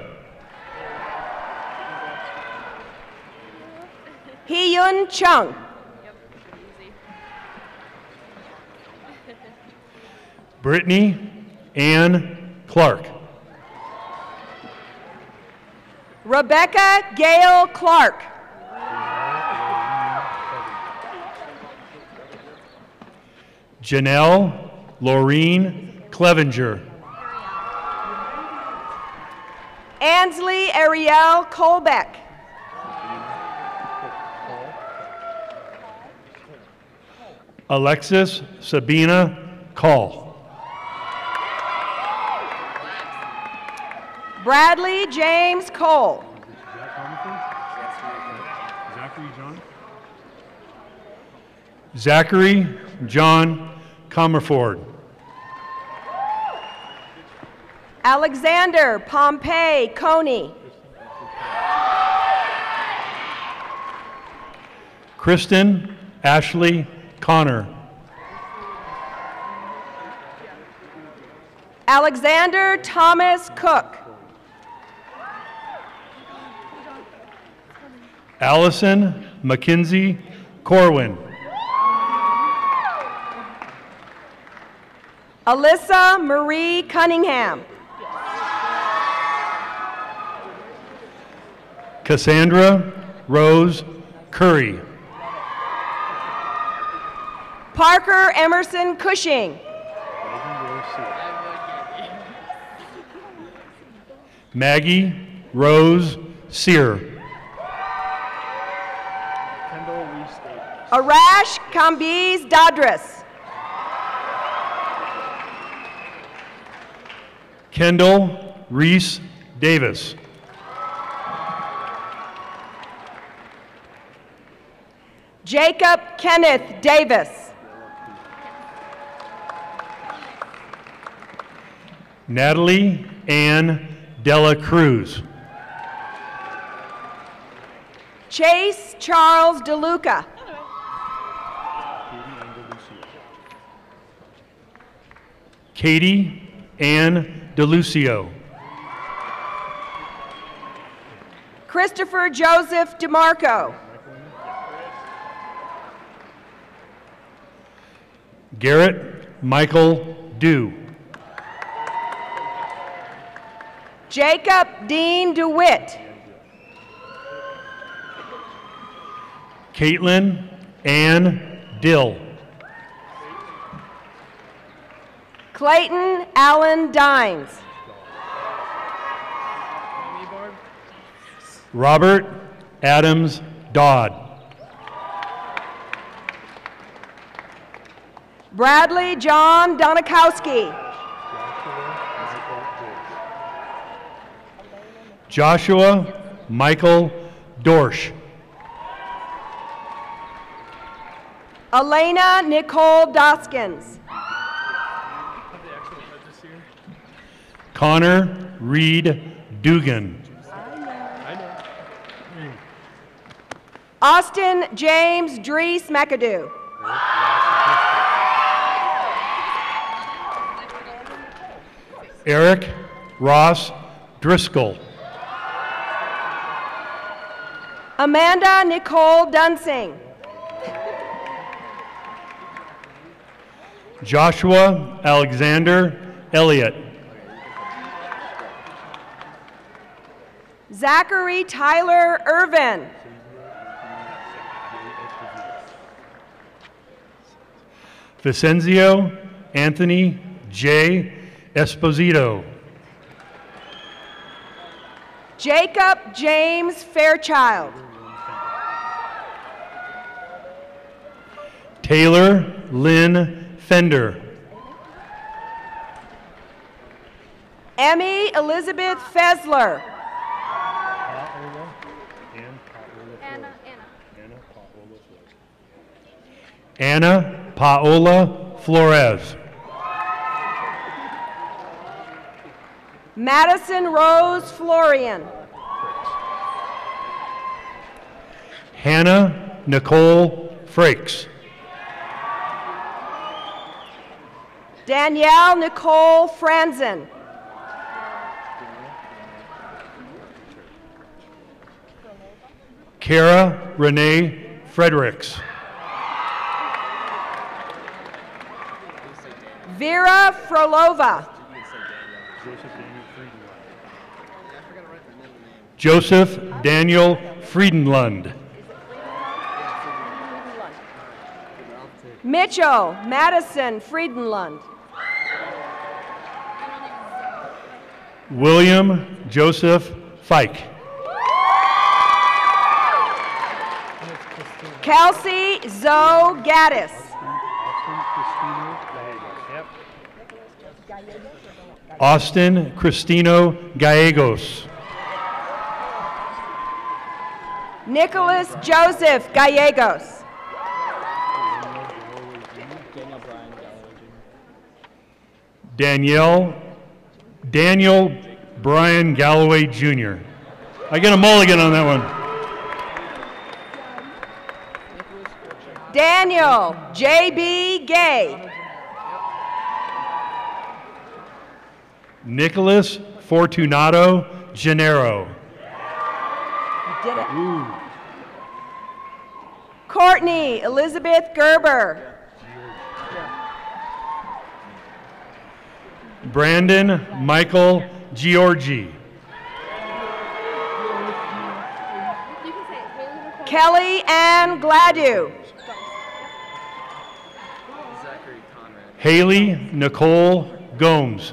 Hee-Yun Chung. Brittany Ann Clark. Rebecca Gail Clark. Janelle Laureen Clevenger. Ansley Ariel Colbeck. Alexis Sabina Call. Bradley James Cole. Zachary John Comerford. Alexander Pompey Coney. Kristen Ashley Connor. Alexander Thomas Cook. Allison Mackenzie Corwin. Alyssa Marie Cunningham. Cassandra Rose Curry. Parker Emerson Cushing. Maggie Rose Sear. Arash Kambiz Dadris. Kendall Reese Davis. Jacob Kenneth Davis. Natalie Ann Dela Cruz. Chase Charles DeLuca. Katie Ann DeLucio. Christopher Joseph DeMarco. Garrett Michael Dew. Jacob Dean DeWitt. Caitlin Ann Dill. Clayton Allen Dines. Robert Adams Dodd. Bradley John Donikowski. Joshua Michael Dorsch. Elena Nicole Doskins. Connor Reed Dugan. Austin James Dries McAdoo. Eric Ross Driscoll. Amanda Nicole Dunsing. Joshua Alexander Elliott. Zachary Tyler Irvin. Vicenzio Anthony J. Esposito. Jacob James Fairchild. Taylor Lynn Fender. Emmy Elizabeth Fessler. Anna Paola Flores. Madison Rose Florian. Hannah Nicole Frakes. Danielle Nicole Franzen. Kara Renee Fredericks. Vera Frolova. Joseph Daniel Friedenlund. Mitchell Madison Friedenlund. William Joseph Fike. Kelsey Zoe Gaddis. Austin Cristino Gallegos. Nicholas Joseph Gallegos. Daniel Brian Galloway Jr. I get a mulligan on that one. Daniel J.B. Gay. Nicholas Fortunato Gennaro. You did it. Ooh. Courtney Elizabeth Gerber. Brandon Michael Giorgi. Kelly Ann Gladu. Haley Nicole Gomes.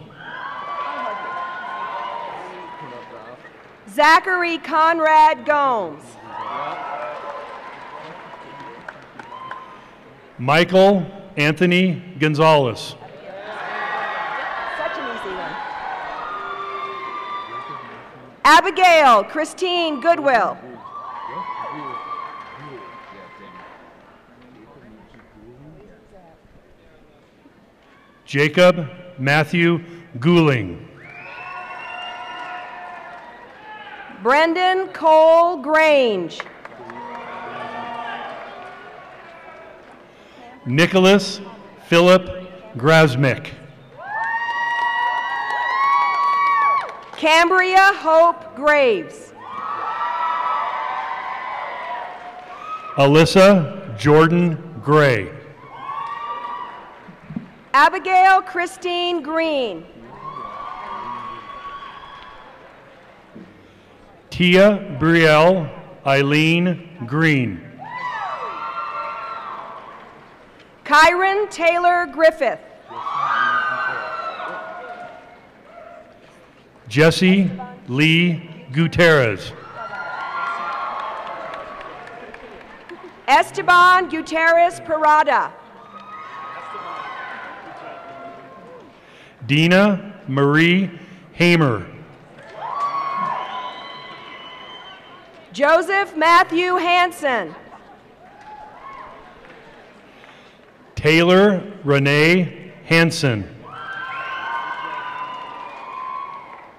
Zachary Conrad Gomes. Michael Anthony Gonzalez. Such an easy one. Abigail Christine Goodwill. Jacob Matthew Gouling. Brendan Cole Grange. Nicholas Philip Grasmick. Cambria Hope Graves. Alyssa Jordan Gray. Abigail Christine Green. Tia Brielle Eileen Green. Kyron Taylor Griffith. Jesse Lee Gutierrez. Esteban Gutierrez Parada. Dina Marie Hamer. Joseph Matthew Hansen. Taylor Renee Hansen.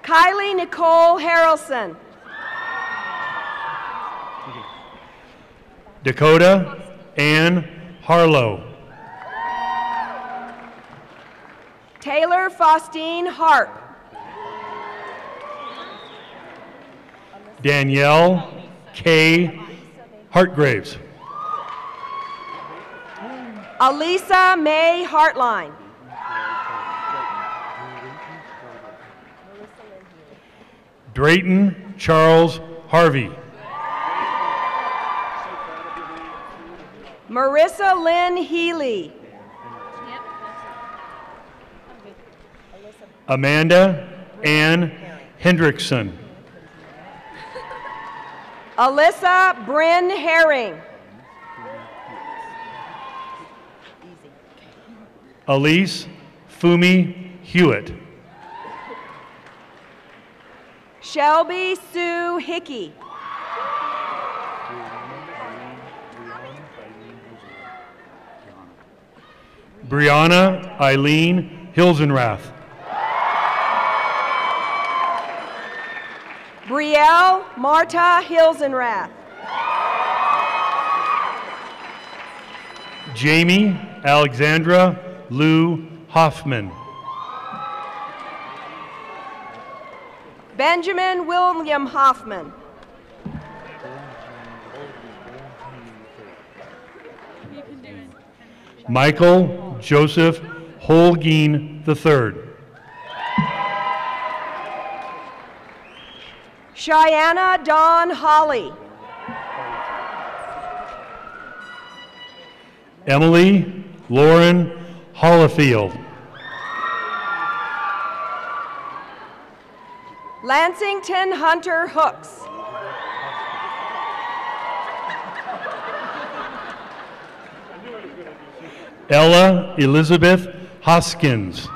Kylie Nicole Harrelson. Dakota Ann Harlow. Taylor Faustine Harp. Danielle K. Hartgraves. Alisa May Hartline. Drayton Charles Harvey. Marissa Lynn Healy. Amanda Ann Hendrickson. Alyssa Bryn Herring. Elise Fumi Hewitt. Shelby Sue Hickey. Brianna Eileen Hilsenrath. Brielle Marta Hilsenrath. Jamie Alexandra Lou Hoffman. Benjamin William Hoffman. Michael Joseph Holguin III. Cheyenne Dawn Holly. Emily Lauren Hollifield. Lansington Hunter Hooks. Ella Elizabeth Hoskins.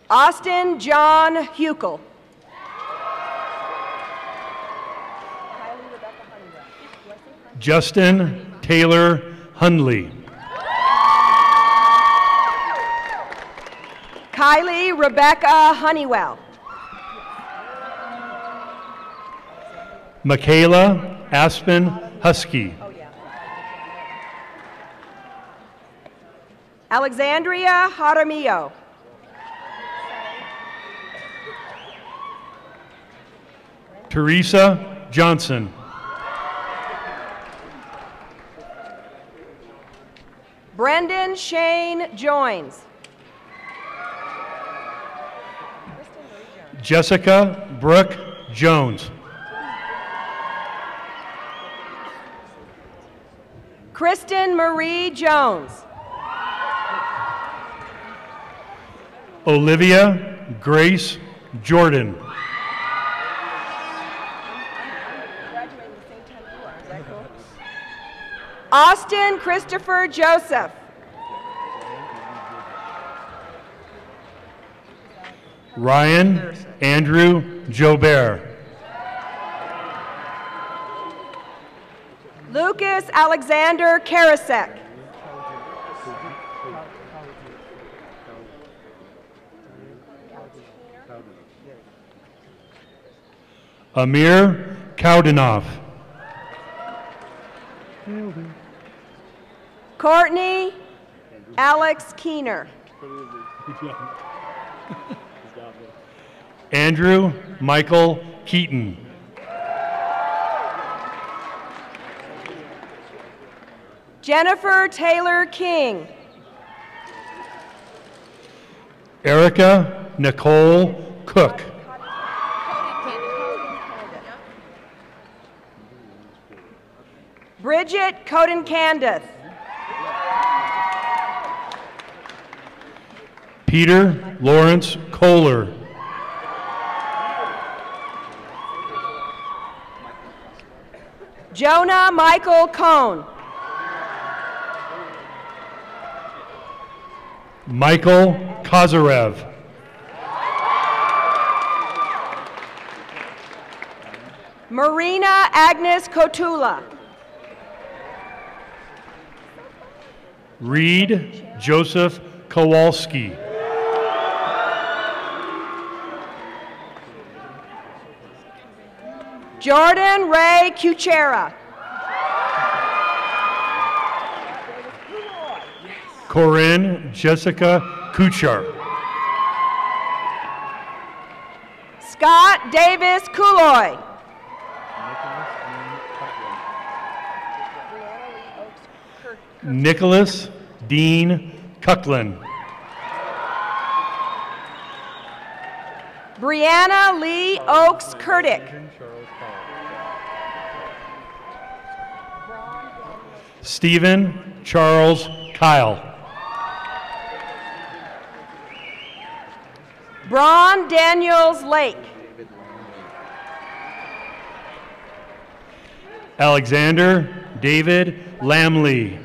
Austin John Huckel. Justin Taylor Hundley. Kylie Rebecca Honeywell. Michaela Aspen Husky. Alexandria Jaramillo. Teresa Johnson. Brendan Shane Joins. Jessica Brooke Jones. Kristen Marie Jones. Olivia Grace Jordan. Austin Christopher Joseph. Ryan Andrew Jobert. Lucas Alexander Karasek. Amir Kaudanov. Courtney Alex Keener. Andrew Michael Keaton. Jennifer Taylor King. Erica Nicole Cook. Bridget Coden Candace. Peter Lawrence Kohler. Jonah Michael Cohn. Michael Kozarev. Marina Agnes Kotula. Reed Joseph Kowalski. Jordan Ray Kuchera. Corinne Jessica Kuchar. Scott Davis Kuloy. Nicholas Dean Cucklin. Brianna Lee Oaks Kurdick. Stephen Charles Kyle. Braun Daniels Lake. Alexander David Lamley.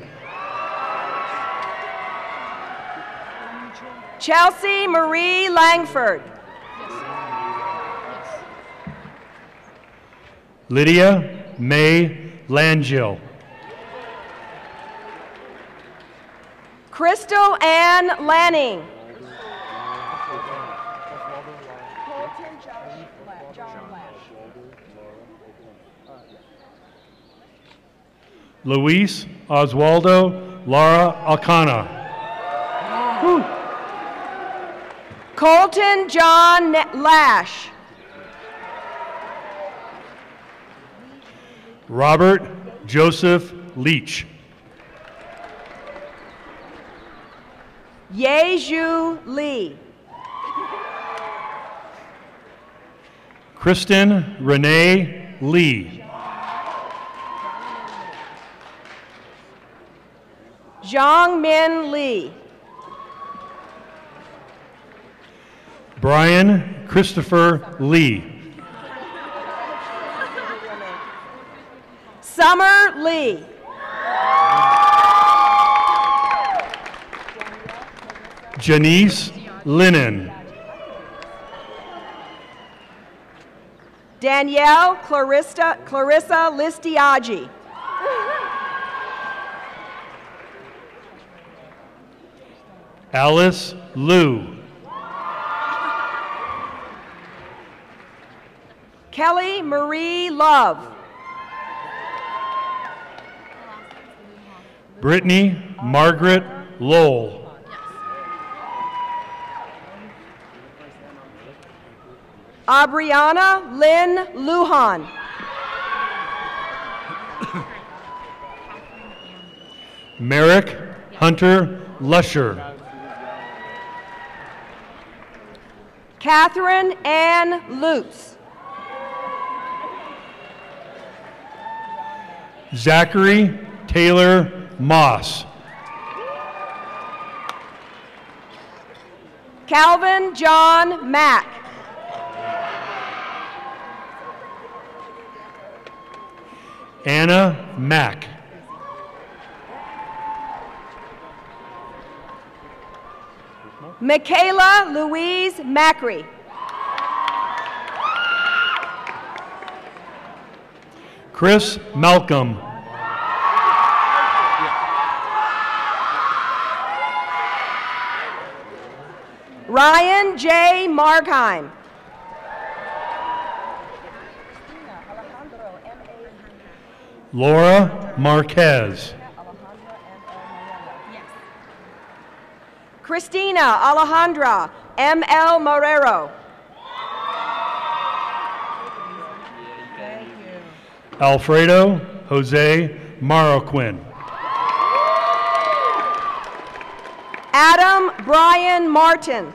Chelsea Marie Langford. Lydia May Langell. Crystal Ann Lanning. Luis Oswaldo Lara Alcana. Colton John Lash. Robert Joseph Leach. Yeju Lee. Kristen Renee Lee. Zhang Min Lee. Brian Christopher Lee. Summer Lee. Janice Lennon. Danielle Clarissa Listiagi. Alice Liu. Kelly Marie Love. Brittany Margaret Lowell. Abriana Lynn Lujan. Merrick Hunter Lusher. Catherine Ann Lutz. Zachary Taylor Moss. Calvin John Mack. Anna Mack. Michaela Louise Macri. Chris Malcolm. Ryan J. Markheim. Laura Marquez. Christina Alejandra M.L. Morero. Alfredo Jose Marroquin. Adam Brian Martin.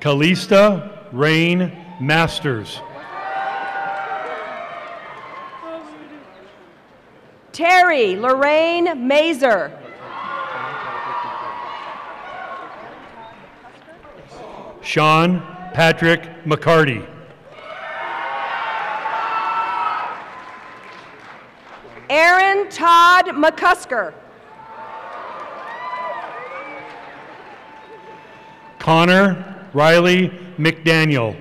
Calista Rain Masters. Terry Lorraine Mazer. Sean Patrick McCarty. Aaron Todd McCusker. Connor Riley McDaniel.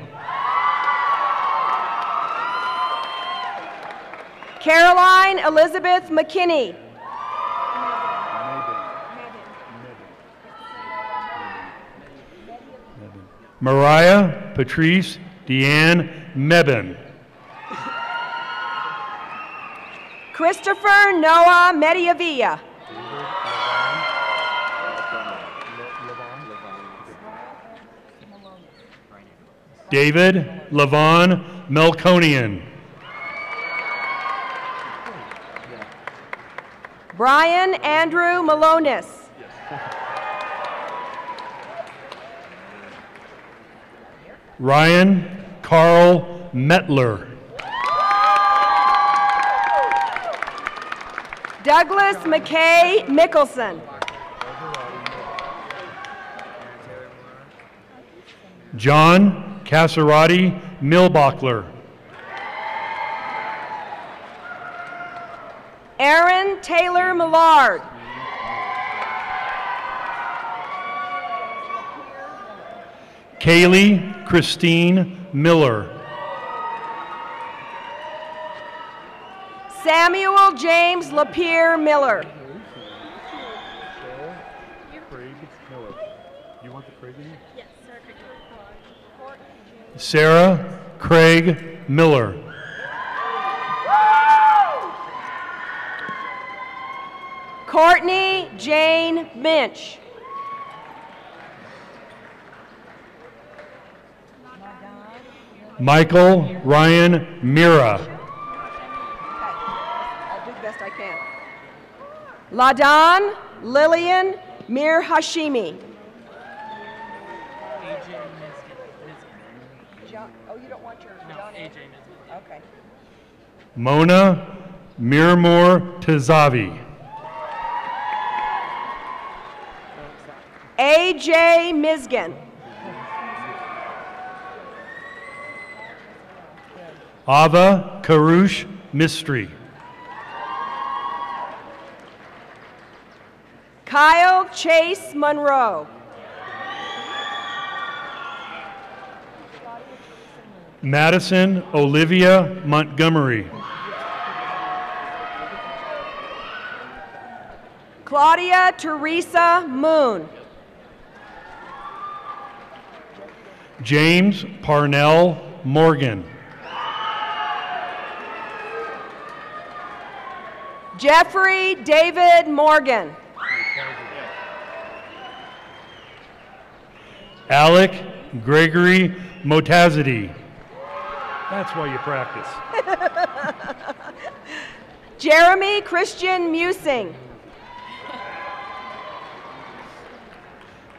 Caroline Elizabeth McKinney. Mariah Patrice Deanne Mebin. Christopher Noah Mediavilla. David Levon Melkonian. Brian Andrew Malonis. Ryan Carl Metler. Douglas McKay Mickelson. John Casarati Milbachler. Aaron Taylor Millard. Kaylee Christine Miller. Samuel James Lapierre Miller. Sarah Craig Miller. Courtney Jane Minch. Michael Ryan Mira. I'll do the best I can. Ladan Lillian Mir Hashimi. Oh, you don't want your John AJ Mizman. Okay. Mona Miramore Tazavi. AJ Mizgan. Ava Karush Mistry. Kyle Chase Monroe. Madison Olivia Montgomery. Claudia Teresa Moon. James Parnell Morgan. Jeffrey David Morgan. Alec Gregory Motazity. That's why you practice. Jeremy Christian Musing.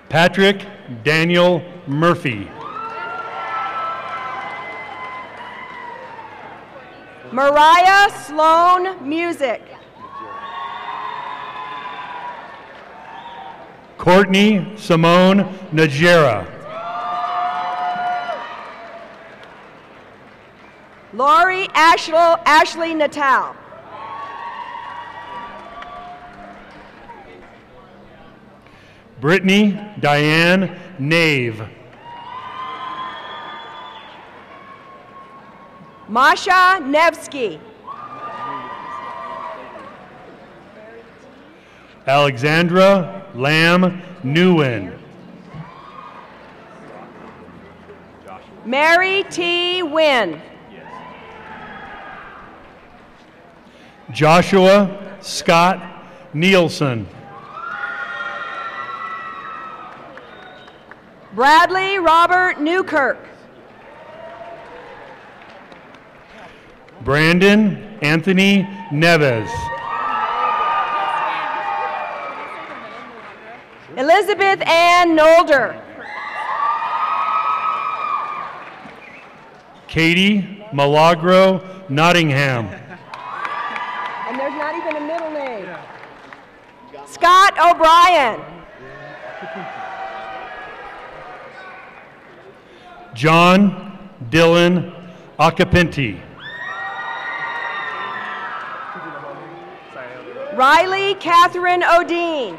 Patrick Daniel Murphy. Mariah Sloan Music. Courtney Simone Najera. Lori Ashley Natal. Brittany Diane Nave. Masha Nevsky. Alexandra Lamb Nguyen. Mary T. Wynn. Joshua Scott Nielsen. Bradley Robert Newkirk. Brandon Anthony Neves. Elizabeth Ann Nolder. Katie Milagro Nottingham. And there's not even a middle Scott O'Brien. John Dylan Acapinti. Riley Catherine O'Dean.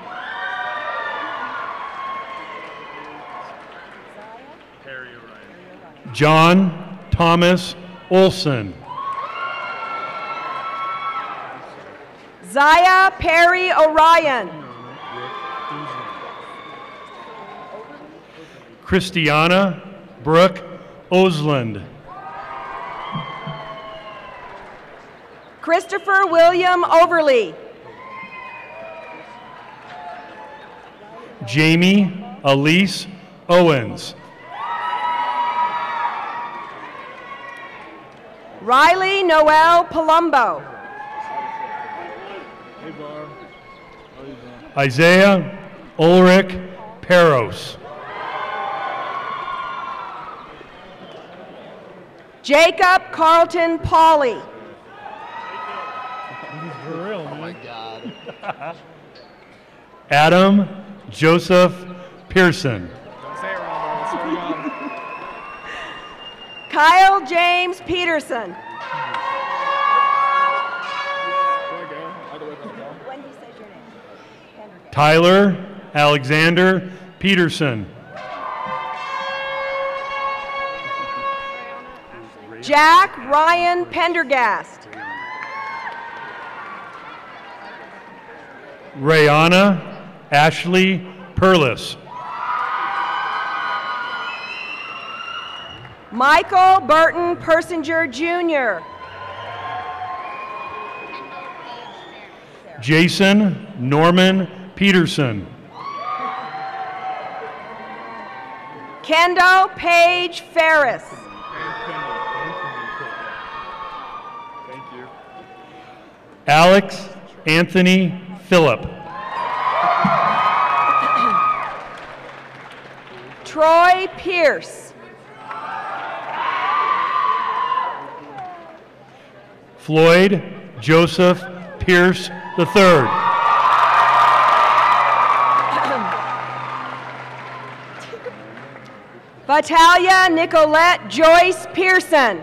John Thomas Olson. Zaya Perry Orion. Christiana Brooke Osland. Christopher William Overly. Jamie Elise Owens. Riley Noel Palumbo. Isaiah Ulrich Peros. Jacob Carlton Pauley. Oh my God. Adam Joseph Pearson. Kyle James Peterson. Tyler Alexander Peterson. Jack Ryan Pendergast. Rayana Ashley Perlis. Michael Burton Persinger Jr. Jason Norman Peterson. Kendall Page Ferris. Alex Anthony Phillip. Troy Pierce. Floyd Joseph Pierce III. Vitalia Nicolette Joyce Pearson.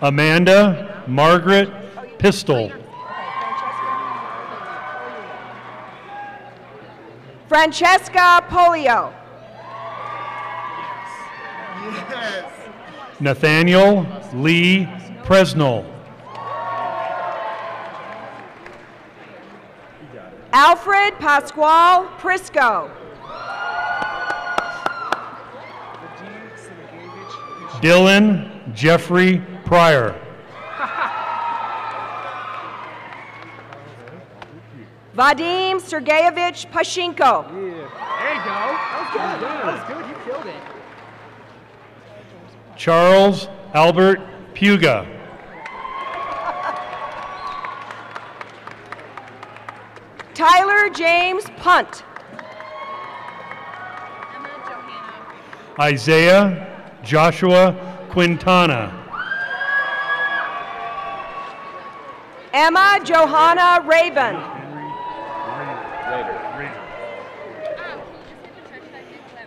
Amanda Margaret Pistol. Francesca Polio. Nathaniel Lee Presnell. Alfred Pasquale Prisco. Dylan Jeffrey Pryor. Vadim Sergeyevich Pashinko. There you go. That was good. That was good. You killed it. Charles Albert Puga. Tyler James Punt. Isaiah Joshua Quintana. Emma Johanna Raven.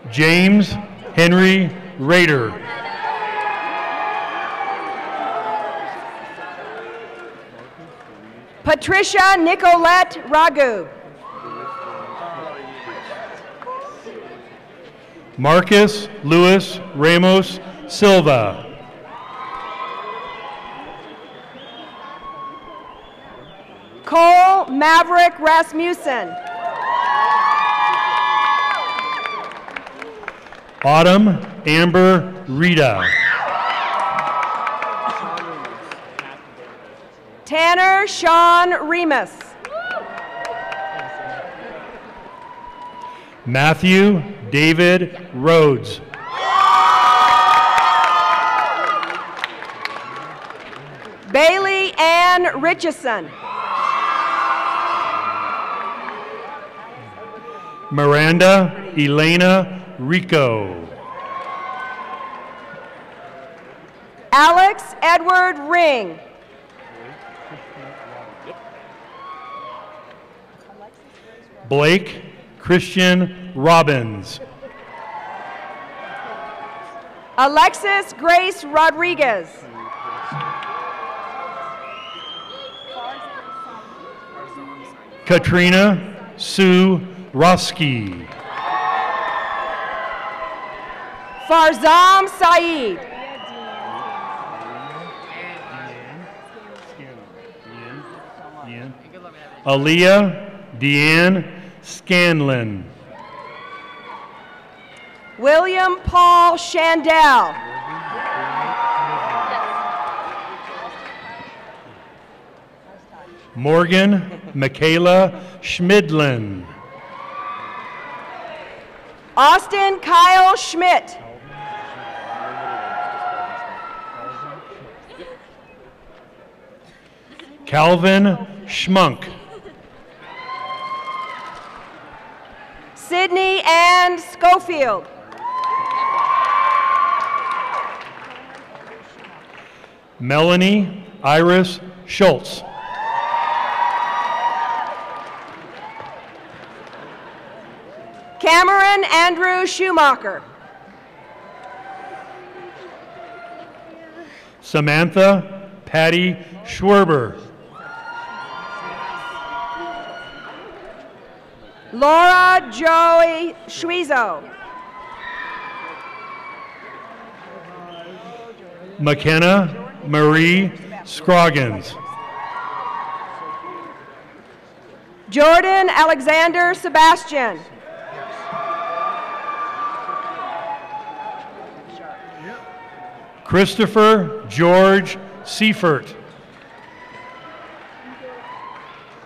James Henry Rader. Patricia Nicolette Ragu. Marcus Luis Ramos Silva. Cole Maverick Rasmussen. Autumn Amber Rita. Tanner Sean Remus. Matthew David Rhodes. Bailey Ann Richardson. Miranda Elena Rico. Alex Edward Ring. Blake Christian Robbins. Alexis Grace Rodriguez. Katrina Sue Roski. Farzam Saeed. Aaliyah Deanne Scanlon. William Paul Shandell. Morgan Michaela Schmidlin. Austin Kyle Schmidt. Calvin Schmunk. Sydney Ann Schofield. Melanie Iris Schultz. Cameron Andrew Schumacher. Samantha Patty Schwerber. Laura Joey Schwezo. McKenna Marie Scroggins. Jordan Alexander Sebastian. Christopher George Seifert.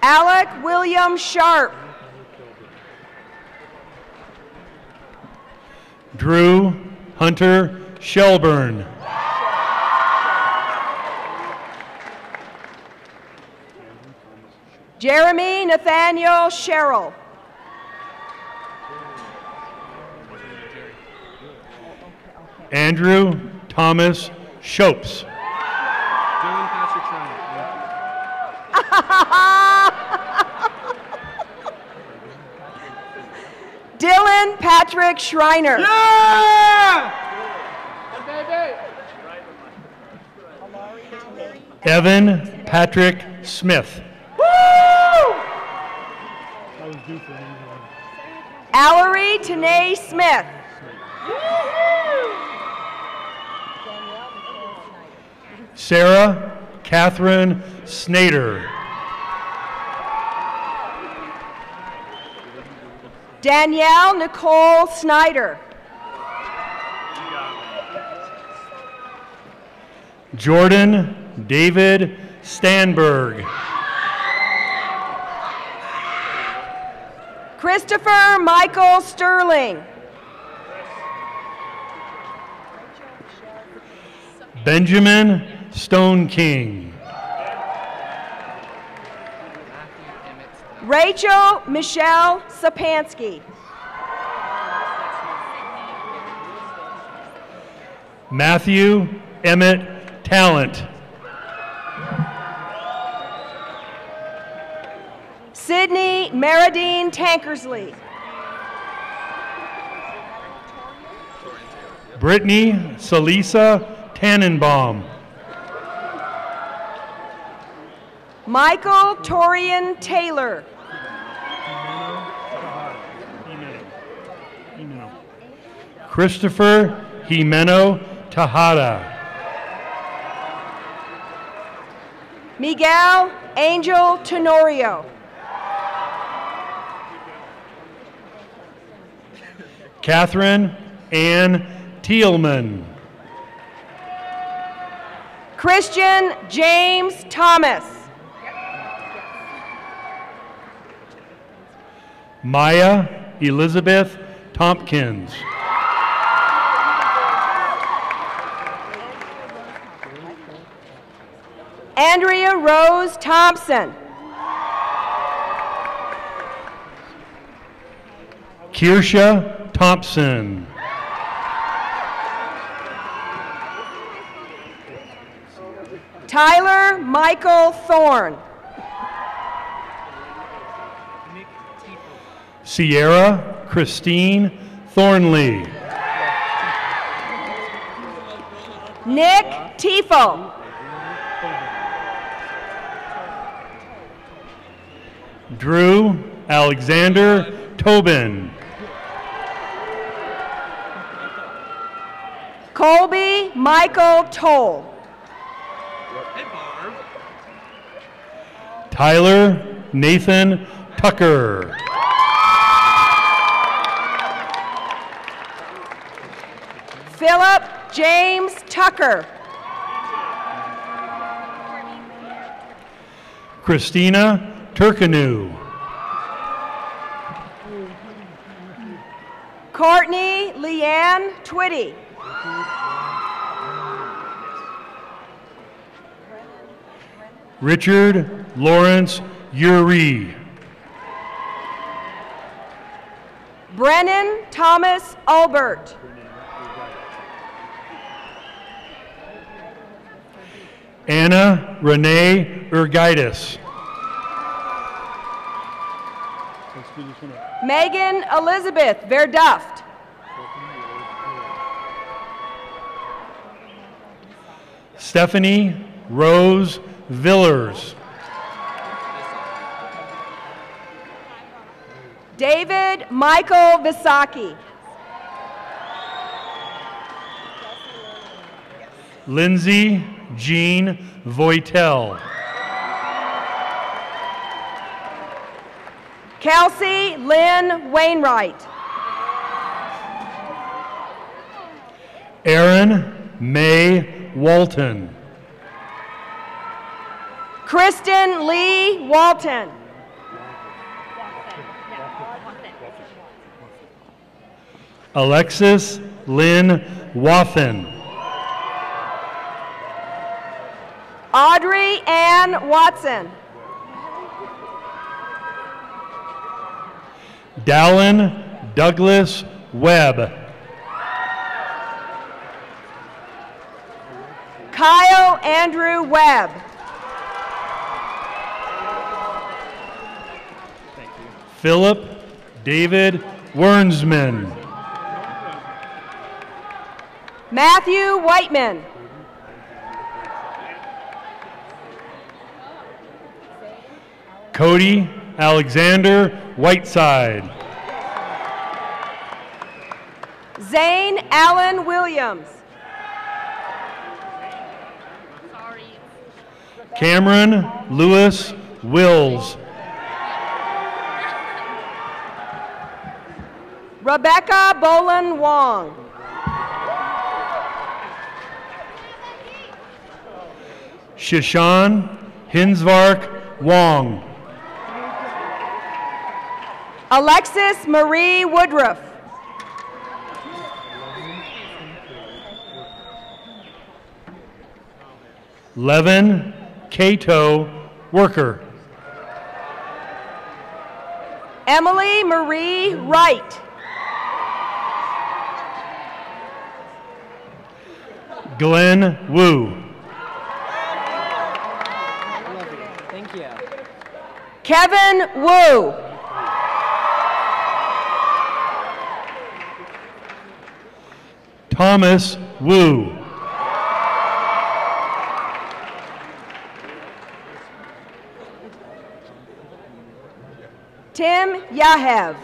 Alec William Sharp. Drew Hunter Shelburne. Jeremy Nathaniel Sherrill. Andrew Thomas Shopes. Dylan Patrick Schreiner. Evan Patrick Smith. Allery Tanae Smith. Sarah Catherine Snader. Danielle Nicole Snyder. Jordan David Stanberg. Christopher Michael Sterling. Benjamin Stone King. Rachel Michelle Sapansky. Matthew Emmett Talent. Sydney Meridine Tankersley. Brittany Salisa Tannenbaum. Michael Torian Taylor. Christopher Jimeno Tejada. Miguel Angel Tenorio. Catherine Ann Thielman. Christian James Thomas. Maya Elizabeth Tompkins. Andrea Rose Thompson. Kirsha Thompson. Tyler Michael Thorne. Sierra Christine Thornley. Nick Tiefel. Drew Alexander Tobin. Colby Michael Toll. Tyler Nathan Tucker. Philip James Tucker. Christina Turkanu. Courtney Leanne Twitty. Richard Lawrence Uree. Brennan Thomas Albert. Anna Renee Urgaitis. Megan Elizabeth Verduft. Stephanie Rose Villers. David Michael Visaki. Lindsay Jean Voitel. Kelsey Lynn Wainwright. Erin May Walton. Kristen Lee Walton. Alexis Lynn Wathen. Audrey Ann Watson. Dallin Douglas Webb. Kyle Andrew Webb. Philip David Wernsman. Matthew Whiteman. Cody Alexander Whiteside. Zane Allen Williams. Cameron Lewis Wills. Rebecca Boland Wong. Shishan Hinsvark Wong. Alexis Marie Woodruff. Levin Cato Worker. Emily Marie Wright. Glenn Wu. Thank you. Kevin Wu. Thomas Wu. Tim Yahev.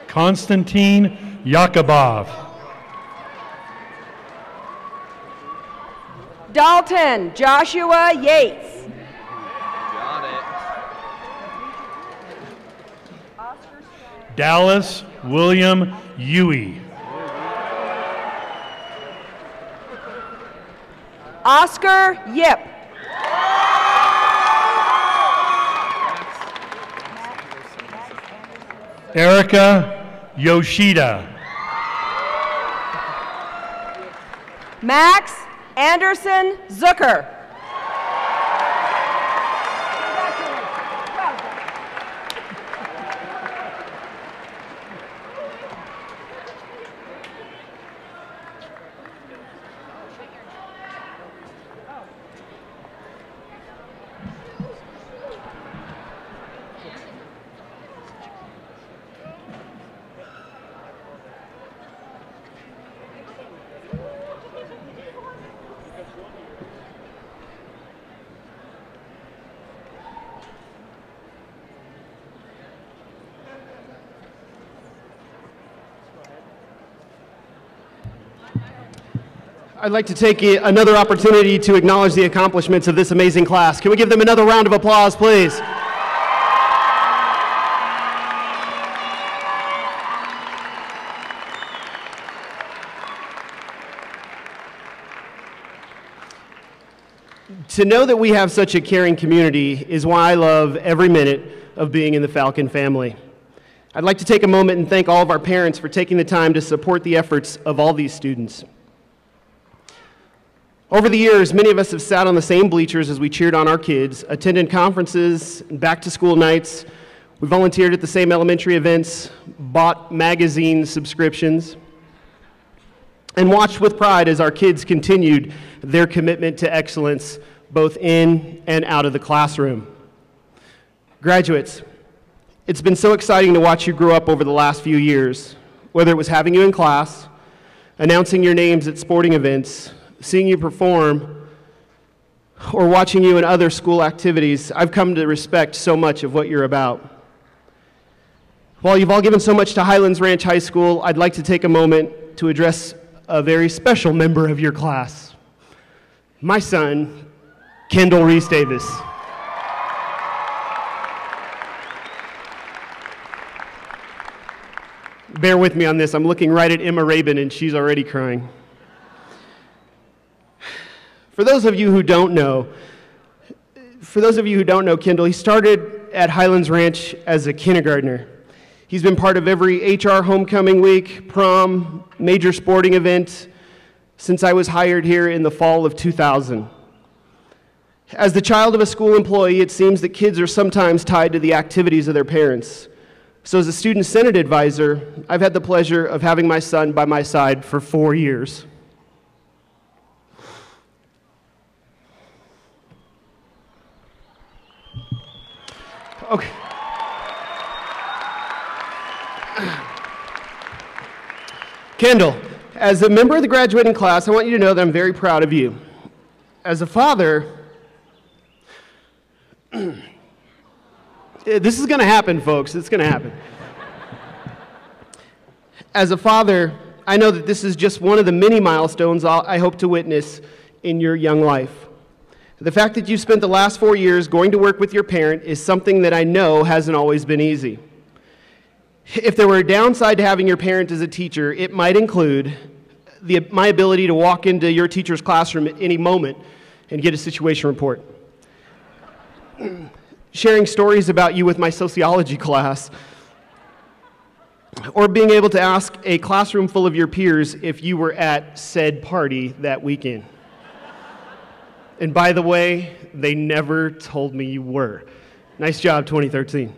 Konstantin Yakubov. Dalton Joshua Yates. Dallas William Huey. Oscar Yip. Erica Yoshida. Max Anderson Zucker. I'd like to take another opportunity to acknowledge the accomplishments of this amazing class. Can we give them another round of applause, please? To know that we have such a caring community is why I love every minute of being in the Falcon family. I'd like to take a moment and thank all of our parents for taking the time to support the efforts of all these students. Over the years, many of us have sat on the same bleachers as we cheered on our kids, attended conferences and back-to-school nights. We volunteered at the same elementary events, bought magazine subscriptions, and watched with pride as our kids continued their commitment to excellence both in and out of the classroom. Graduates, it's been so exciting to watch you grow up over the last few years, whether it was having you in class, announcing your names at sporting events, seeing you perform, or watching you in other school activities. I've come to respect so much of what you're about. While you've all given so much to Highlands Ranch High School, I'd like to take a moment to address a very special member of your class, my son, Kendall Reese Davis. Bear with me on this. I'm looking right at Emma Rabin, and she's already crying. For those of you who don't know Kendall, he started at Highlands Ranch as a kindergartner. He's been part of every HR homecoming week, prom, major sporting event since I was hired here in the fall of 2000. As the child of a school employee, it seems that kids are sometimes tied to the activities of their parents. So as a student senate advisor, I've had the pleasure of having my son by my side for 4 years. Okay. Kendall, as a member of the graduating class, I want you to know that I'm very proud of you. As a father, this is going to happen, folks. It's going to happen. As a father, I know that this is just one of the many milestones I hope to witness in your young life. The fact that you spent the last 4 years going to work with your parent is something that I know hasn't always been easy. If there were a downside to having your parent as a teacher, it might include my ability to walk into your teacher's classroom at any moment and get a situation report. Sharing stories about you with my sociology class, or being able to ask a classroom full of your peers if you were at said party that weekend. And by the way, they never told me you were. Nice job, 2013.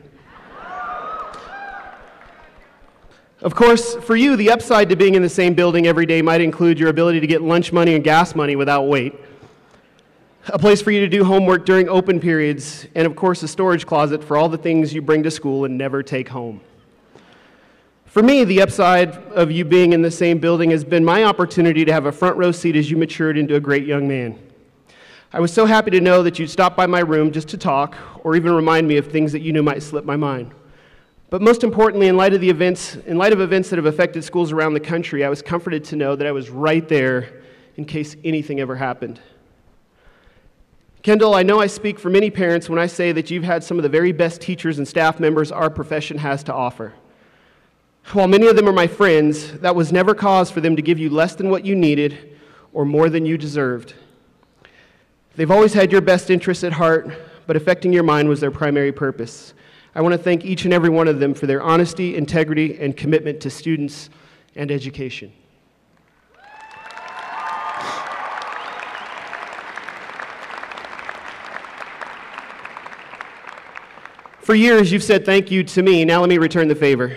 Of course, for you, the upside to being in the same building every day might include your ability to get lunch money and gas money without wait, a place for you to do homework during open periods, and of course, a storage closet for all the things you bring to school and never take home. For me, the upside of you being in the same building has been my opportunity to have a front row seat as you matured into a great young man. I was so happy to know that you'd stop by my room just to talk, or even remind me of things that you knew might slip my mind. But most importantly, in light of events that have affected schools around the country, I was comforted to know that I was right there in case anything ever happened. Kendall, I know I speak for many parents when I say that you've had some of the very best teachers and staff members our profession has to offer. While many of them are my friends, that was never cause for them to give you less than what you needed or more than you deserved. They've always had your best interests at heart, but affecting your mind was their primary purpose. I want to thank each and every one of them for their honesty, integrity, and commitment to students and education. For years, you've said thank you to me. Now let me return the favor.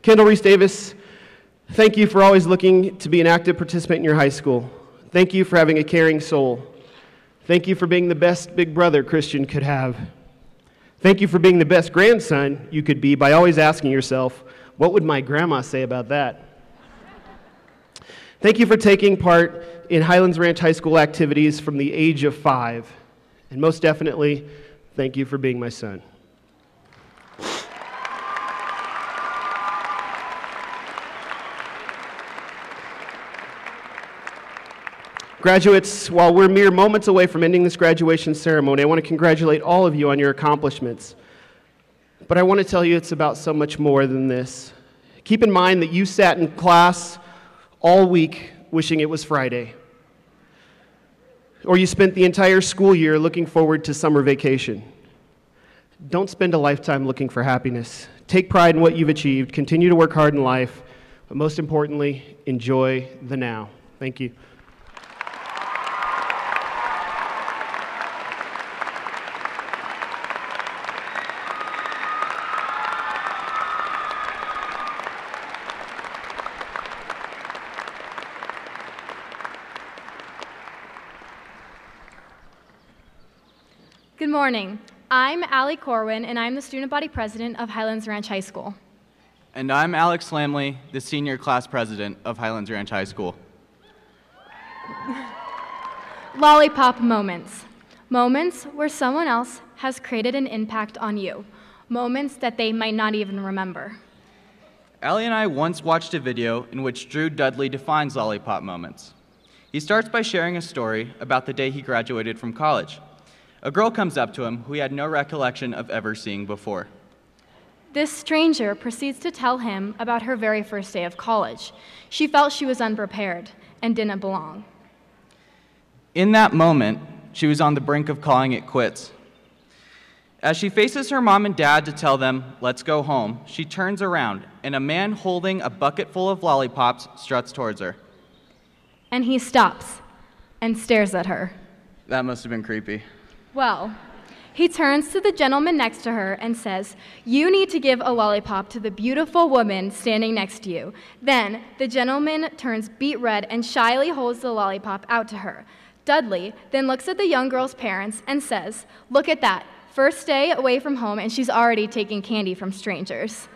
Kendall Reese Davis, thank you for always looking to be an active participant in your high school. Thank you for having a caring soul. Thank you for being the best big brother Christian could have. Thank you for being the best grandson you could be by always asking yourself, what would my grandma say about that? Thank you for taking part in Highlands Ranch High School activities from the age of 5. And most definitely, thank you for being my son. Graduates, while we're mere moments away from ending this graduation ceremony, I want to congratulate all of you on your accomplishments. But I want to tell you it's about so much more than this. Keep in mind that you sat in class all week wishing it was Friday. Or you spent the entire school year looking forward to summer vacation. Don't spend a lifetime looking for happiness. Take pride in what you've achieved, continue to work hard in life, but most importantly, enjoy the now. Thank you. Good morning. I'm Allie Corwin, and I'm the student body president of Highlands Ranch High School. And I'm Alex Lamley, the senior class president of Highlands Ranch High School. Lollipop moments. Moments where someone else has created an impact on you. Moments that they might not even remember. Allie and I once watched a video in which Drew Dudley defines lollipop moments. He starts by sharing a story about the day he graduated from college. A girl comes up to him who he had no recollection of ever seeing before. This stranger proceeds to tell him about her very first day of college. She felt she was unprepared and didn't belong. In that moment, she was on the brink of calling it quits. As she faces her mom and dad to tell them, "Let's go home," she turns around, and a man holding a bucket full of lollipops struts towards her. And he stops and stares at her. That must have been creepy. Well, he turns to the gentleman next to her and says, "You need to give a lollipop to the beautiful woman standing next to you." Then the gentleman turns beet red and shyly holds the lollipop out to her. Dudley then looks at the young girl's parents and says, "Look at that. First day away from home and she's already taking candy from strangers."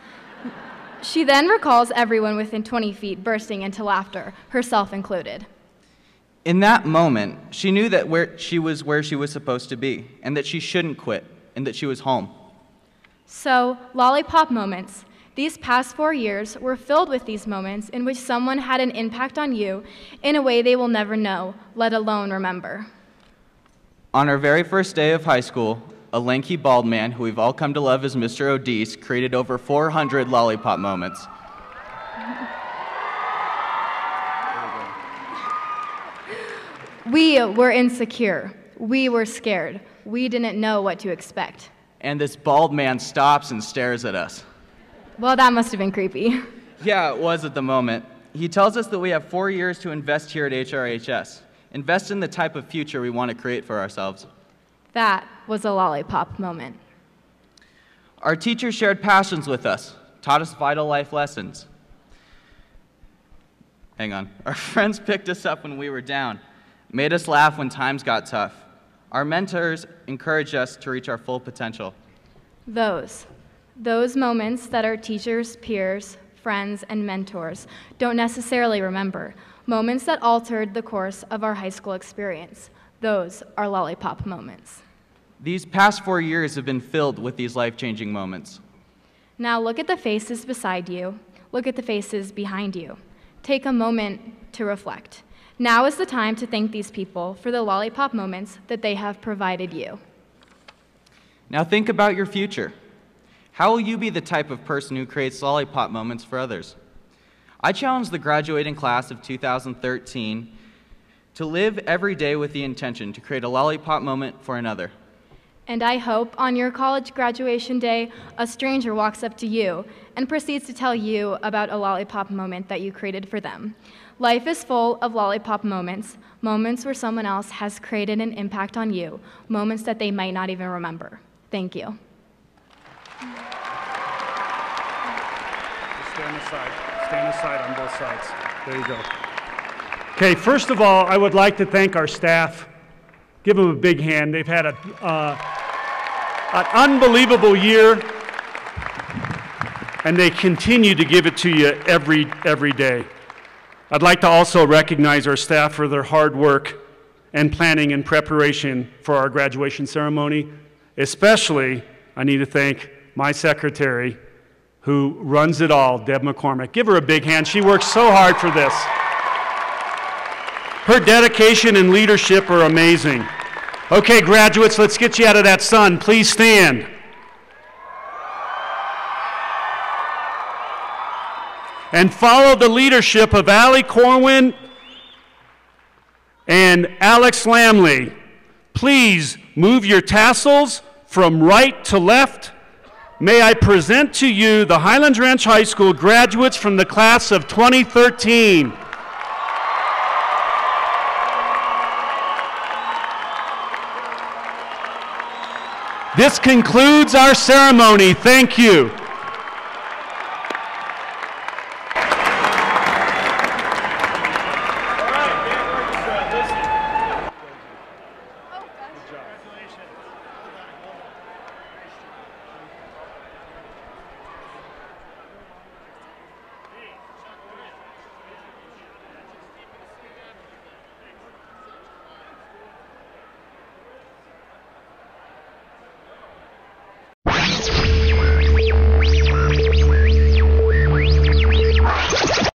She then recalls everyone within 20 feet bursting into laughter, herself included. In that moment, she knew that she was supposed to be, and that she shouldn't quit, and that she was home. So, lollipop moments. These past 4 years were filled with these moments in which someone had an impact on you in a way they will never know, let alone remember. On our very first day of high school, a lanky bald man who we've all come to love as Mr. O'Deese created over 400 lollipop moments. We were insecure. We were scared. We didn't know what to expect. And this bald man stops and stares at us. Well, that must have been creepy. Yeah, it was at the moment. He tells us that we have 4 years to invest here at HRHS. Invest in the type of future we want to create for ourselves. That was a lollipop moment. Our teachers shared passions with us, taught us vital life lessons. Hang on. Our friends picked us up when we were down, made us laugh when times got tough. Our mentors encouraged us to reach our full potential. Those moments that our teachers, peers, friends, and mentors don't necessarily remember. Moments that altered the course of our high school experience. Those are lollipop moments. These past 4 years have been filled with these life-changing moments. Now look at the faces beside you. Look at the faces behind you. Take a moment to reflect. Now is the time to thank these people for the lollipop moments that they have provided you. Now think about your future. How will you be the type of person who creates lollipop moments for others? I challenge the graduating class of 2013 to live every day with the intention to create a lollipop moment for another. And I hope on your college graduation day, a stranger walks up to you and proceeds to tell you about a lollipop moment that you created for them. Life is full of lollipop moments, moments where someone else has created an impact on you, moments that they might not even remember. Thank you. Stand aside on both sides. There you go. Okay, first of all, I would like to thank our staff. Give them a big hand. They've had an unbelievable year, and they continue to give it to you every day. I'd like to also recognize our staff for their hard work and planning and preparation for our graduation ceremony. Especially, I need to thank my secretary, who runs it all, Deb McCormick. Give her a big hand. She works so hard for this. Her dedication and leadership are amazing. Okay, graduates, let's get you out of that sun. Please stand. And follow the leadership of Allie Corwin and Alex Lamley. Please move your tassels from right to left. May I present to you the Highlands Ranch High School graduates from the class of 2013. This concludes our ceremony. Thank you.